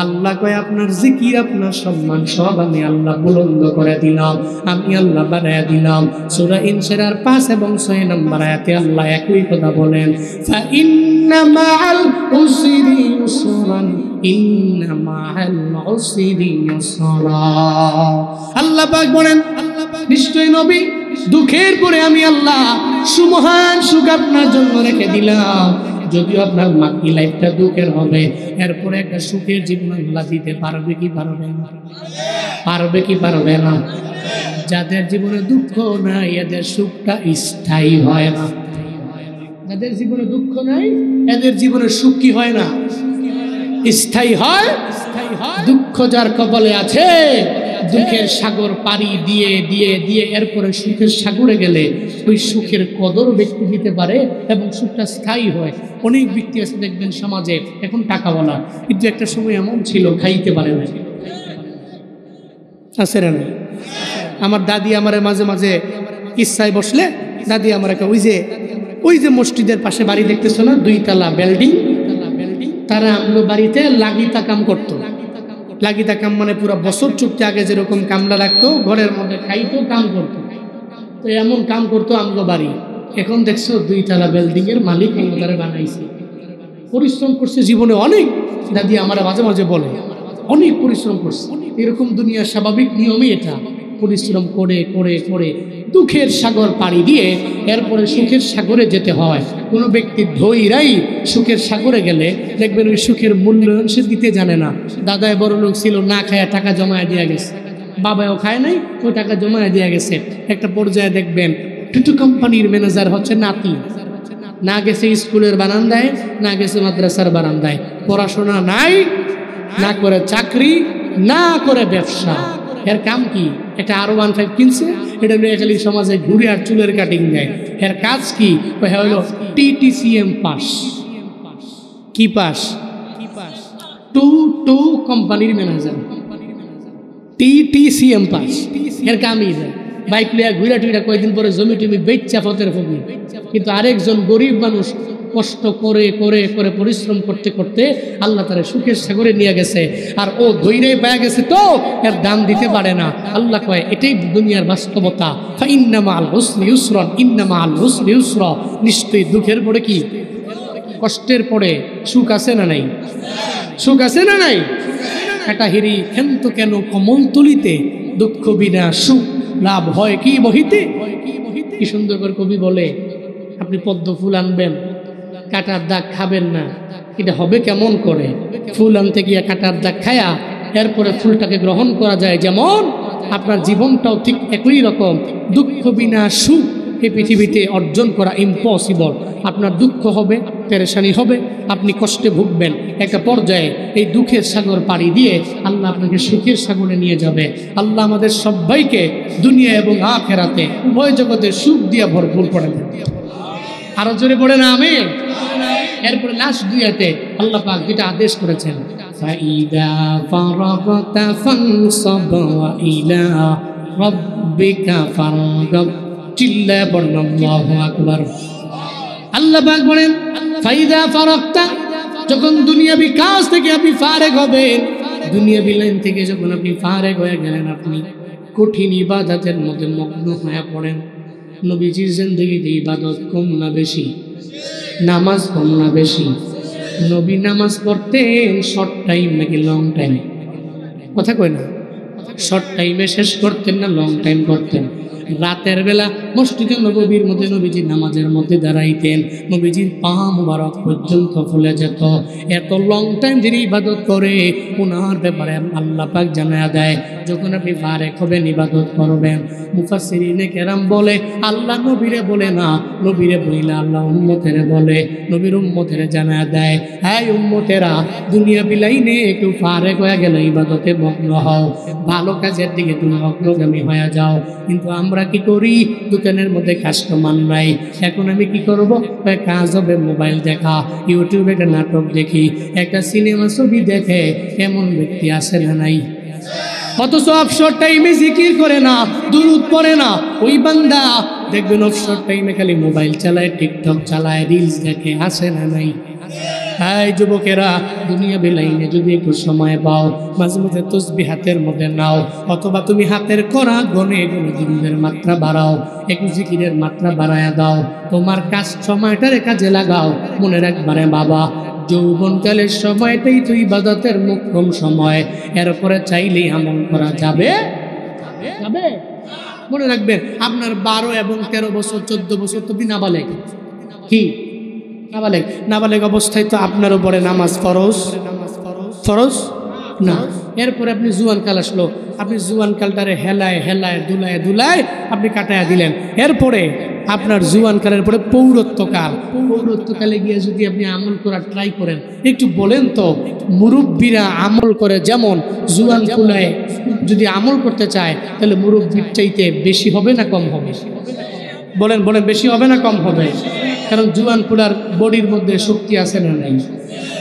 Speaker 1: আল্লাহ কয় আপনার জিকির, আপনার সম্মান সব আমি আল্লাহ বুলন্দ করে দিলাম, আমি আল্লাহ বাড়াইয়া দিলাম। সূরা ইনশিরার 5 এবং 6 নম্বর আয়াতে আল্লাহ একই কথা বলেন, ফা ইন্না মাআল উসরি ইউসরান, ইন্না মাআল উসরি ইউসরা। আল্লাহ পাক বলেন, নিশ্চয় নবী, দুঃখের পরে আমি আল্লাহ সুমহান সুখ আপনার জন্য রেখে দিলাম। যদিও আপনার বাকি লাইফটা দুঃখের হবে, এরপরে একটা সুখের জীবন আল্লাহ দিতে পারবে কি পারবে না? পারবে কি পারবে না? যাদের জীবনে দুঃখ নাই এদের সুখটা স্থায়ী হয় না। যাদের জীবনে দুঃখ নাই এদের জীবনে সুখ কি হয় না? স্থায়ী হয়। দুঃখ যার কপালে আছে, দুঃখের সাগর পাড়ি দিয়ে দিয়ে দিয়ে এরপরে সুখের সাগরে গেলে ওই সুখের কদর ব্যক্তি দিতে পারে এবং সুখটা স্থায়ী হয়। অনেক ব্যক্তি আছে দেখবেন সমাজে এখন টাকাওয়ালা, কিন্তু একটা সময় এমন ছিল খাইতে পারে না, আছে না? আমার দাদি আমারে মাঝে মাঝে ইচ্ছায় বসলে দাদি আমার ওই যে মসজিদের পাশে বাড়ি দেখতেছো না, 2 তলা বিল্ডিং, তারা আমলো বাড়িতে লাগিতা কাম করতো। লাগিতা কাম মানে পুরো বছর চুক্তি আগে যেরকম কামলা রাখতো, ঘরের মধ্যে খাইতো, কাম করতো, তো এমন কাম করতো আমগো বাড়ি। এখন দেখছো 2 তলা বিল্ডিং এর মালিক আমাদের বানাইছে। পরিশ্রম করছে জীবনে অনেক, দাদি আমার মাঝে মাঝে বলে অনেক পরিশ্রম করছে। এরকম দুনিয়ার স্বাভাবিক নিয়মই এটা, পরিশ্রম করে করে করে দুঃখের সাগর পাড়ি দিয়ে এরপরে সুখের সাগরে যেতে হয়। কোনো ব্যক্তি ধৈরাই সুখের সাগরে গেলে দেখবেন ওই সুখের মূল্যায়ন সে দিতে জানে না। দাদায় বড় লোক ছিল, না খায়া টাকা জমায় দেওয়া গেছে, বাবাও খায় নাই, ওই টাকা জমায় দেওয়া গেছে। একটা পর্যায়ে দেখবেন টুটু কোম্পানির ম্যানেজার হচ্ছে নাতি, না গেছে স্কুলের বারান্দায়, না গেছে মাদ্রাসার বারান্দায়, পড়াশোনা নাই, না করে চাকরি, না করে ব্যবসা। এর কাম কি? এটা R15 কিনছে, এটা নিয়ে খালি সমাজে ঘুরে আর চুলের কাটিং দেয়। এর কাজ কি? হলো TTCM পাস। কি পাস? টু কোম্পানির ম্যানেজার, TTCM পাস। এর কামই দেয় বাইক লিয়া ঘুরা টুইরা কয়েকদিন পরে জমি টমি বেচা ফতের ফকি। কিন্তু আরেকজন গরিব মানুষ কষ্ট করে করে করে পরিশ্রম করতে করতে আল্লাহ তারে সুখের সাগরে নিয়ে গেছে, আর ও ধৈর্য পাওয়া গেছে তো এর দাম দিতে পারে না। আল্লাহ কয় এটাই দুনিয়ার বাস্তবতা। ইন্না মাআল হুসনি ইউসরান, ইন্না মাআল হুসনি ইউসরা। নিশ্চয়ই দুঃখের পরে কি? কষ্টের পরে সুখ আছে না নাই? সুখ আছে না নাই? কাটাহিরি ক্ষান্ত কেন কমল তুলিতে, দুঃখ বিনা সুখ লাভ হয় কি বহিতে। কি সুন্দর করে কবি বলে, আপনি পদ্ম ফুল আনবেন, কাটার দাগ খাবেন না, এটা হবে কেমন করে? ফুল আনতে গিয়ে কাটার দাগ খায়া এরপরে ফুলটাকে গ্রহণ করা যায়, যেমন আপনার জীবনটাও ঠিক একই রকম। দুঃখ বিনা সুখ এই পৃথিবীতে অর্জন করা ইম্পসিবল। আপনার দুঃখ হবে, পেরেশানি হবে, আপনি কষ্টে ভুগবেন। একটা পর্যায়ে এই দুঃখের সাগর পাড়ি দিয়ে আল্লাহ আপনাকে সুখের সাগরে নিয়ে যাবে। আল্লাহ আমাদের সবাইকে দুনিয়া এবং আখিরাতে উভয় জগতে সুখ দিয়ে ভরপুর করে দেন। আরো জোরে পড়ে না আমি। এরপরে লাস্ট দুইয়াতে আল্লাহ পাক যেটা আদেশ করেছেন, ফাইদা ফারাগতা ফানসাব ওয়া ইলা রাব্বিকা ফারগাব। চিল্লা পড়ুন আল্লাহু আকবার। আল্লাহ পাক বলেন, ফাইদা ফারাগতা, যখন দুনিয়াবি কাজ থেকে আপনি ফারেগ হবেন, দুনিয়াবি লাইন থেকে যখন আপনি ফারেগ হয়ে গেলেন, আপনি কঠিন ইবাদতের মধ্যে মগ্ন হয়ে পড়েন। নবীজির জিন্দেগিতে ইবাদত কম না বেশি? নামাজ কম না বেশি? নবী নামাজ পড়তেন শর্ট টাইম নাকি লং টাইম? কথা কই না? শর্ট টাইমে শেষ করতেন না লং টাইম করতেন? রাতের বেলা মসজিদে নববীর মধ্যে নবীজি নামাজের মধ্যে দাঁড়াইতেন, নবীজির পা মুবারক পর্যন্ত ফুলে যেত। এত লং টাইম যিনি ইবাদত করে, ওনার ব্যাপারে আল্লাহ পাক জানায়া দেয়, যখন আপনি ফারেক হবেন ইবাদত করবেন। মুফাসসিরিনে কেরাম বলে, আল্লাহ নবীরে বলে না, নবীরে বইলে আল্লাহ উম্মতেরে বলে। নবীর উম্মতেরে জানায়া দেয়, হ্যাঁ উম্মতেরা, দুনিয়া বিলাইনে একটু ফারেক হয়ে গেলে ইবাদতে মগ্ন হও, ভালো কাজের দিকে তুমি অগ্রগামী হয়ে যাও। কিন্তু আমরা কি করি? দোকানের মধ্যে কাস্টমার নাই, এখন আমি কি করব? কাজ হবে মোবাইল দেখা, ইউটিউবে একটা নাটক দেখি, একটা সিনেমা ছবি দেখে। এমন ব্যক্তি আছে না নাই? অথচ অবসর টাইমে জিকির করে না, দুরূদ পড়ে না। ওই বান্দা দেখবেন অবসর টাইমে খালি মোবাইল চালায়, টিকটক চালায়, রিলস দেখে। আছে না নাই? এই যুবকেরা, দুনিয়া বিলাইনে যদি একটু সময় পাও, মাঝে মাঝে তসবিহ হাতের মধ্যে নাও, অথবা তুমি হাতের করা গনে গনে দিনের মাত্রা বাড়াও, একটু জিকিরের মাত্রা বাড়ায়া দাও। তোমার কাজ সময়টারে কাজে লাগাও। মনে রাখবারে বাবা, যৌবনকালের সময়টাই তো ইবাদতের মুখ্যম সময়। এরপরে চাইলেই আমল করা যাবে যাবে। মনে রাখবেন, আপনার 12 এবং 13 বছর 14 বছর তো নাবালেগ। কি নাবালেগ? নাবালেগ অবস্থায় তো আপনার উপরে নামাজ ফরজ ফরজ না। এরপরে আপনি জুয়ান কাল আসলো, আপনি জুয়ান কালটারে হেলায় হেলায় দুলায় দুলায় আপনি কাটায়া দিলেন। এরপরে আপনার জুয়ান কালের পরে পৌরত্বকাল, পৌরত্বকালে গিয়ে যদি আপনি আমল করার ট্রাই করেন, একটু বলেন তো, মুরব্বীরা আমল করে যেমন, জুয়ান কুলায় যদি আমল করতে চায়, তাহলে মুরব্বীর চাইতে বেশি হবে না কম হবে? বলেন বলেন, বেশি হবে না কম হবে? কারণ জুয়ান কুলার বডির মধ্যে শক্তি আছে না নাই?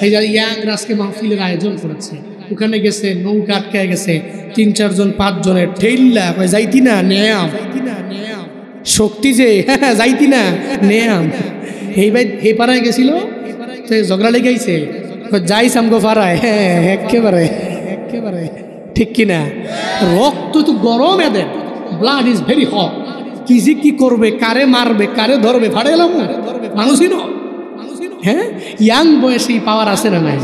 Speaker 1: এই যে ইয়াং রাজকে মাহফিলের আয়োজন করেছে, ওখানে গেছে, নৌকা আটকায় গেছে, 3-4 জন 5 জনের ঠেইল্লা যাইতি না নেয়াম শক্তি যে যাইতি না নেয়াম। এই ভাই হে পাড়ায় গেছিল, ঝগড়া লেগে গেছে, যাইস আমগো পাড়ায়। হ্যাঁ একেবারে একেবারে ঠিক কিনা? রক্ত তো গরম, এদের ব্লাড ইজ ভেরি হট। কি যে কি করবে, কারে মারবে, কারে ধরবে, ফাড়ে এলাম মানুষই ন। হ্যাঁ, ইয়াং বয়সে এই পাওয়ার আছে না নাই?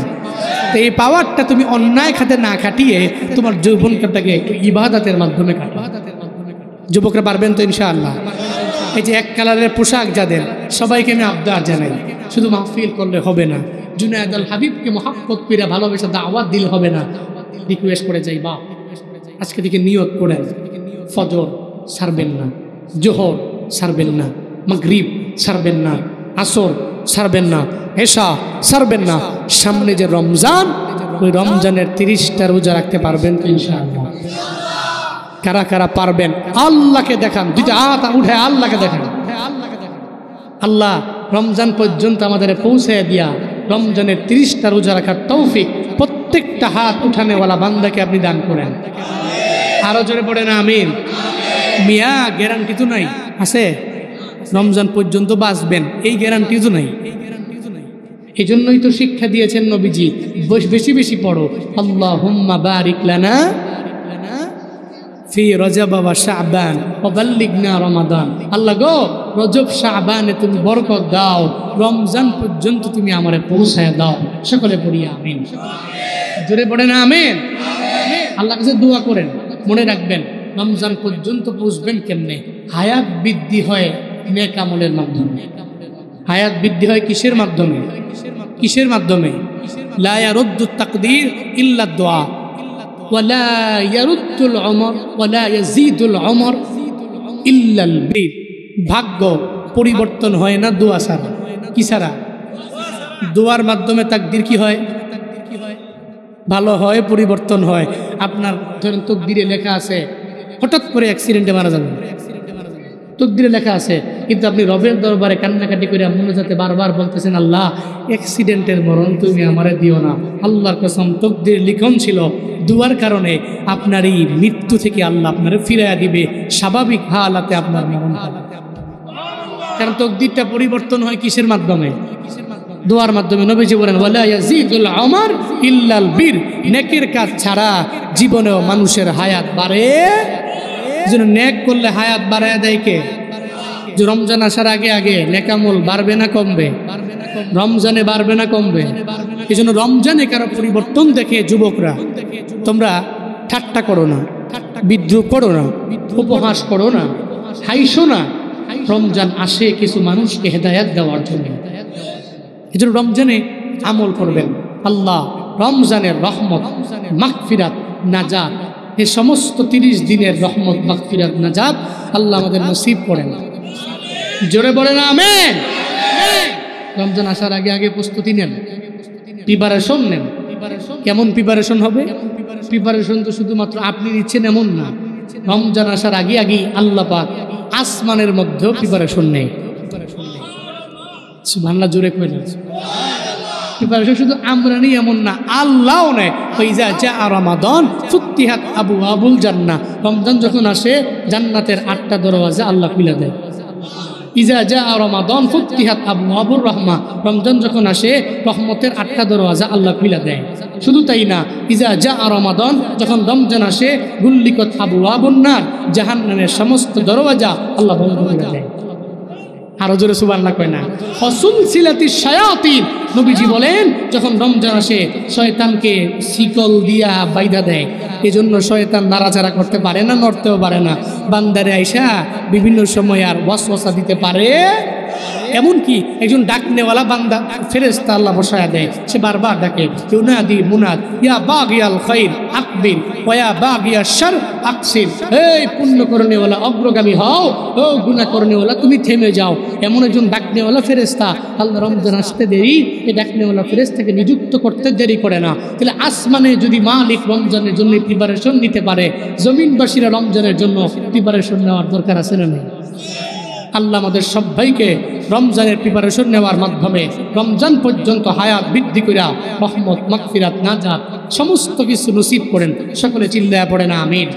Speaker 1: তো এই পাওয়ারটা তুমি অন্যায় খাতে না খাটিয়ে তোমার যৌবনটাকে একটু ইবাদতের মাধ্যমে কাটো। যুবকরা পারবেন তো ইনশাআল্লাহ? এই যে এক কালারের পোশাক যাদের, সবাইকে আমি আবদার জানাই, শুধু মাহফিল করলে হবে না, জুনায়েদ আল হাবিবকে মহাব্বত করে ভালোবেসে দাওয়াত দিলে হবে না। রিকোয়েস্ট করে যাই, বাপ আজকে থেকে নিয়ত করেন, ফজর ছাড়বেন না, জোহর ছাড়বেন না, মাগরিব ছাড়বেন না, আসর ছাড়বেন না, এশা ছাড়বেন না। সামনে যে রমজান, ওই রমজানের 30টা রোজা রাখতে পারবেন তো ইনশাআল্লাহ? কারা কারা পারবেন আল্লাহকে দেখান, দুইটা হাত উঠে আল্লাহকে দেখান। আল্লাহ রমজান পর্যন্ত আমাদের পৌঁছে দিয়া রমজানের 30টা রোজা রাখার তৌফিক প্রত্যেকটা হাত উঠানেওয়ালা বান্দাকে আপনি দান করেন। আরো জোরে পড়ে না আমিন। মিয়া গ্যারান্টি তো নাই, আছে রমজান পর্যন্ত বাঁচবেন, এই গ্যারান্টি তো নাই। এই জন্যই তো শিক্ষা দিয়েছেন নবীজি, বেশি বেশি পড়ো, আল্লাহুম্মা বারিক লানা ফি রজব ওয়া শাবান ওয়া বাল্লিগনা রমাদান। আল্লাহ গো, রজব শাবানে তুমি বরকত দাও, রমজান পর্যন্ত তুমি আমারে পৌঁছায় দাও। সকলে পড়ি আমিন। জোরে পড়েন আমিন। আল্লাহ কাছে দোয়া করেন। মনে রাখবেন, রমজান পর্যন্ত পৌঁছবেন কেমনে? হায়াত বৃদ্ধি হয় নেক আমলের মাধ্যমে। হায়াত বৃদ্ধি হয় কিসের মাধ্যমে? কিসের মাধ্যমে? লা ইয়ারুদ্দু তাকদীর ইল্লা দুআ ওয়ালা ইয়ারুদ্দুল উমর ওয়ালা ইয়াজিদুল উমর ইল্লাল বীর। ভাগ্য পরিবর্তন হয় না দোয়া ছাড়া। কি ছাড়া? দোয়ার মাধ্যমে তাকদীর কি হয়? ভালো হয়, পরিবর্তন হয়। আপনার ধরেন তকদিরে লেখা আছে হঠাৎ করে অ্যাক্সিডেন্টে মারা যাবেন, তকদিরে লেখা আছে, কিন্তু আপনি রবের দরবারে কান্নাকাটি করে মোনাজাতে বারবার বলতেছেন, আল্লাহ অ্যাক্সিডেন্টের মরণ তুমি আমারে দিও না। আল্লাহর কসম, তকদির লিখন ছিল, দুয়ার কারণে আপনার এই মৃত্যু থেকে আল্লাহ আপনারে ফিরাইয়া দিবে স্বাভাবিক হালাতে আপনার মরণ। কারণ তকদিরটা পরিবর্তন হয় কিসের মাধ্যমে? দোয়ার মাধ্যমে। নবীজি বলেন, ওয়ালা ইয়াজিদুল উমর ইল্লাল বীর। নেকের কাজ ছাড়া জীবনেও মানুষের হায়াত বাড়ে। যেন নেক করলে হায়াত বাড়ায় দেয় কে? যে রমজান আসার আগে আগে নেকামল বাড়বে না কমবে? রমজানে বাড়বে না কমবে? এই জন্য রমজানে কারো পরিবর্তন দেখে যুবকরা তোমরা ঠাট্টা করো না, বিদ্রুপ করো না, উপহাস করো না, হাইসো না। রমজান আসে কিছু মানুষকে হেদায়াত দেওয়ার জন্য। এই জন্য রমজানে আমল করবেন। আল্লাহ রমজানের রহমত, মাগফিরাত, নাজাত, এই সমস্ত 30 দিনের রহমত, মাগফিরাত, নাজাত আল্লাহ আমাদের নসিব করেন। জোরে বলেন আমিন। রমজান আসার আগে আগে প্রস্তুতি নেন, প্রিপারেশন নেন। কেমন প্রিপারেশন হবে? প্রিপারেশন তো শুধুমাত্র আপনি নিচ্ছেন এমন না। রমজান আসার আগে আগেই আল্লাহ পাক আসমানের মধ্যেও প্রিপারেশন নেই। সুবহানাল্লাহ, জোরে কইলেন। প্রিপারেশন শুধু আমরা নেই এমন না, আল্লাহও নেয়। ফাইজা জাআ রমাদান ফুতিহাত আবওয়াবুল জান্নাহ। রমজান যখন আসে জান্নাতের 8টা দরওয়াজা আল্লাহ খুলে দেয়। ইজা জাআ রমাদান ফুতিহাত আবওয়াবুর রাহমা। রমজান যখন আসে রহমতের 8টা দরওয়াজা আল্লাহ খুলে দেয়। শুধু তাই না, ইজা জাআ রমাদান, যখন রমজান আসে গুল্লিকাত আবওয়াবুন নার, জাহান্নামের সমস্ত দরওয়াজা আল্লাহ বন্ধ করে দেয়। আরো জোরে সুবহানাল্লাহ কয় না? ফাসুলসিলাতিশ শায়াতিন। নবীজি বলেন, যখন রমজান আসে শয়তানকে শিকল দিয়া বাইধা দেয়। এজন্য শয়তান নাড়াচাড়া করতে পারে না, নড়তেও পারে না। বান্দারে আইসা বিভিন্ন সময় আর ওয়াসওয়াসা দিতে পারে। এমনকি একজন ডাকনেওয়ালা বান্দা ফেরেশতা আল্লাহ বসায়া দেয়, সে বারবার ডাকে, ইউনাদি মুনাদ ইয়া বাগিয়াল খাইর আকবির ওয়া ইয়া বাগিয়াশ শার আকসির। এই পুণ্য করনেওয়ালা অগ্রগামী হও, ও গুনাহ করনেওয়ালা তুমি থেমে যাও। এমন একজন ডাকনেওয়ালা ফেরেশতা আল্লাহ রমজান আসতে দেরি, এই ডাকনেওয়ালা ফেরেশতাকে নিযুক্ত করতে দেরি করে না। তাহলে আসমানে যদি মালিক রমজানের জন্য প্রিপারেশন নিতে পারে, জমিনবাসীরা রমজানের জন্য প্রিপারেশন নেওয়ার দরকার আছে না নেই? আল্লাহ আমাদের সবাইকে রমজানের প্রিপারেশন নেওয়ার মাধ্যমে রমজান পর্যন্ত হায়াত বৃদ্ধি করিয়া রহমত, মাগফিরাত, নাজাত সমস্ত কিছু নসিব করেন। সকলে চিল্লায়া পড়েন আমিন।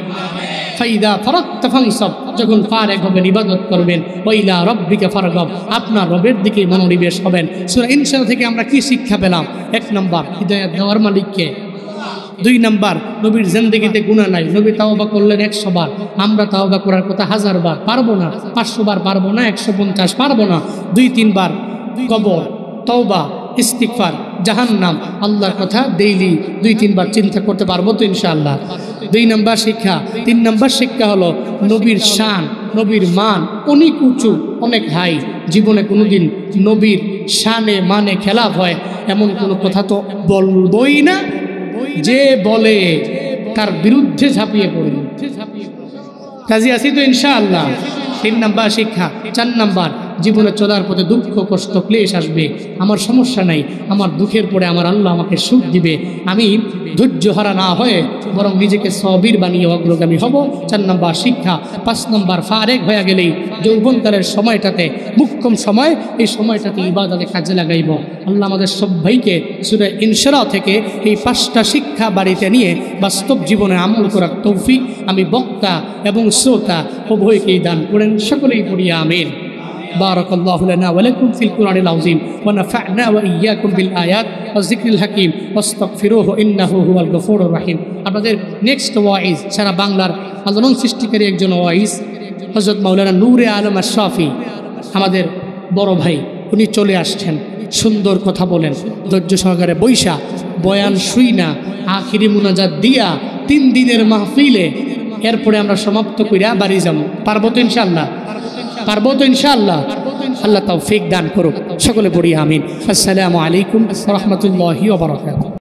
Speaker 1: ফাইদা ফারাগতা ফানসাব, যখন ফারেগ হবেন ইবাদত করবেন। ওয়াইলা রাব্বিকা ফারগাব, আপনার রবের দিকে মনোনিবেশ হবেন। সূরা ইনশিরাহ থেকে আমরা কি শিক্ষা পেলাম? 1 নম্বর, হিদায়াত দেওয়ার মালিককে। 2 নম্বর, নবীর জিন্দেগিতে গুনাহ নাই, নবী তাওবা করলেন 100 বার। আমরা তাওবা করার কথা 1000 বার, পারবো না। 500 বার পারবো না, 150 পারবো না। 2-3 বার কবর, তওবা, ইস্তিগফার, জাহান্নাম, আল্লাহর কথা ডেইলি 2-3 বার চিন্তা করতে পারবো তো ইনশাআল্লাহ। 2 নম্বর শিক্ষা। 3 নম্বর শিক্ষা হলো নবীর শান, নবীর মান অনেক উঁচু, অনেক হাই। জীবনে কোনোদিন নবীর শানে মানে খেলাফ হয় এমন কোনো কথা তো বলবই না। যে বলে তার বিরুদ্ধে ঝাঁপিয়ে পড়বে। কাজী আছি তো ইনশাআল্লাহ। 3 নম্বর শিক্ষা। 4 নম্বর, জীবনে চলার পথে দুঃখ, কষ্ট, ক্লেশ আসবে, আমার সমস্যা নাই। আমার দুঃখের পরে আমার আল্লাহ আমাকে সুখ দিবে। আমি ধৈর্য হারা না হয়ে বরং নিজেকে সবির বানিয়ে অগ্রগামী হব। 4 নম্বর শিক্ষা। 5 নম্বর, ফারেক হয়ে গেলেই যৌবনকালের সময়টাতে, মুখ্যম সময়, এই সময়টাতে ইবাদতে কাজে লাগাইব। আল্লাহ আমাদের সবাইকে সূরা ইনশিরাহ থেকে এই 5টা শিক্ষা বাড়িতে নিয়ে বাস্তব জীবনে আমল করার তৌফিক আমি বক্তা এবং শ্রোতা উভয়কেই দান করেন। সকলেই পড়ি আমিন। بارك الله لنا ولكم في القرآن العظيم ونفعنا وإياكم بالآيات والذكر الحكيم واستغفروه إنه هو الغفور الرحيم। আপনাদের নেক্সট ওয়াইজ সারা বাংলার আলোড়ন সৃষ্টিকারী একজন ওয়াইজ হযরত মাওলানা নূরে আলম আশরাফি আমাদের বড় ভাই, উনি চলে আসছেন। সুন্দর কথা বলেন, ধৈর্য সহকারে বৈশা বয়ান শুই না, আখিরি মুনাজাত দিয়া 3 দিনের মাহফিলে এরপরে আমরা সমাপ্ত কইরা বাড়ি যাব। পারবো তো ইনশাআল্লাহ? পারবো তো ইনশাআল্লাহ? আল্লাহ তৌফিক দান করুক। সকলে পড়ি আমিন। আসসালামু আলাইকুম ওয়া রাহমাতুল্লাহি ওয়া বারাকাতুহু।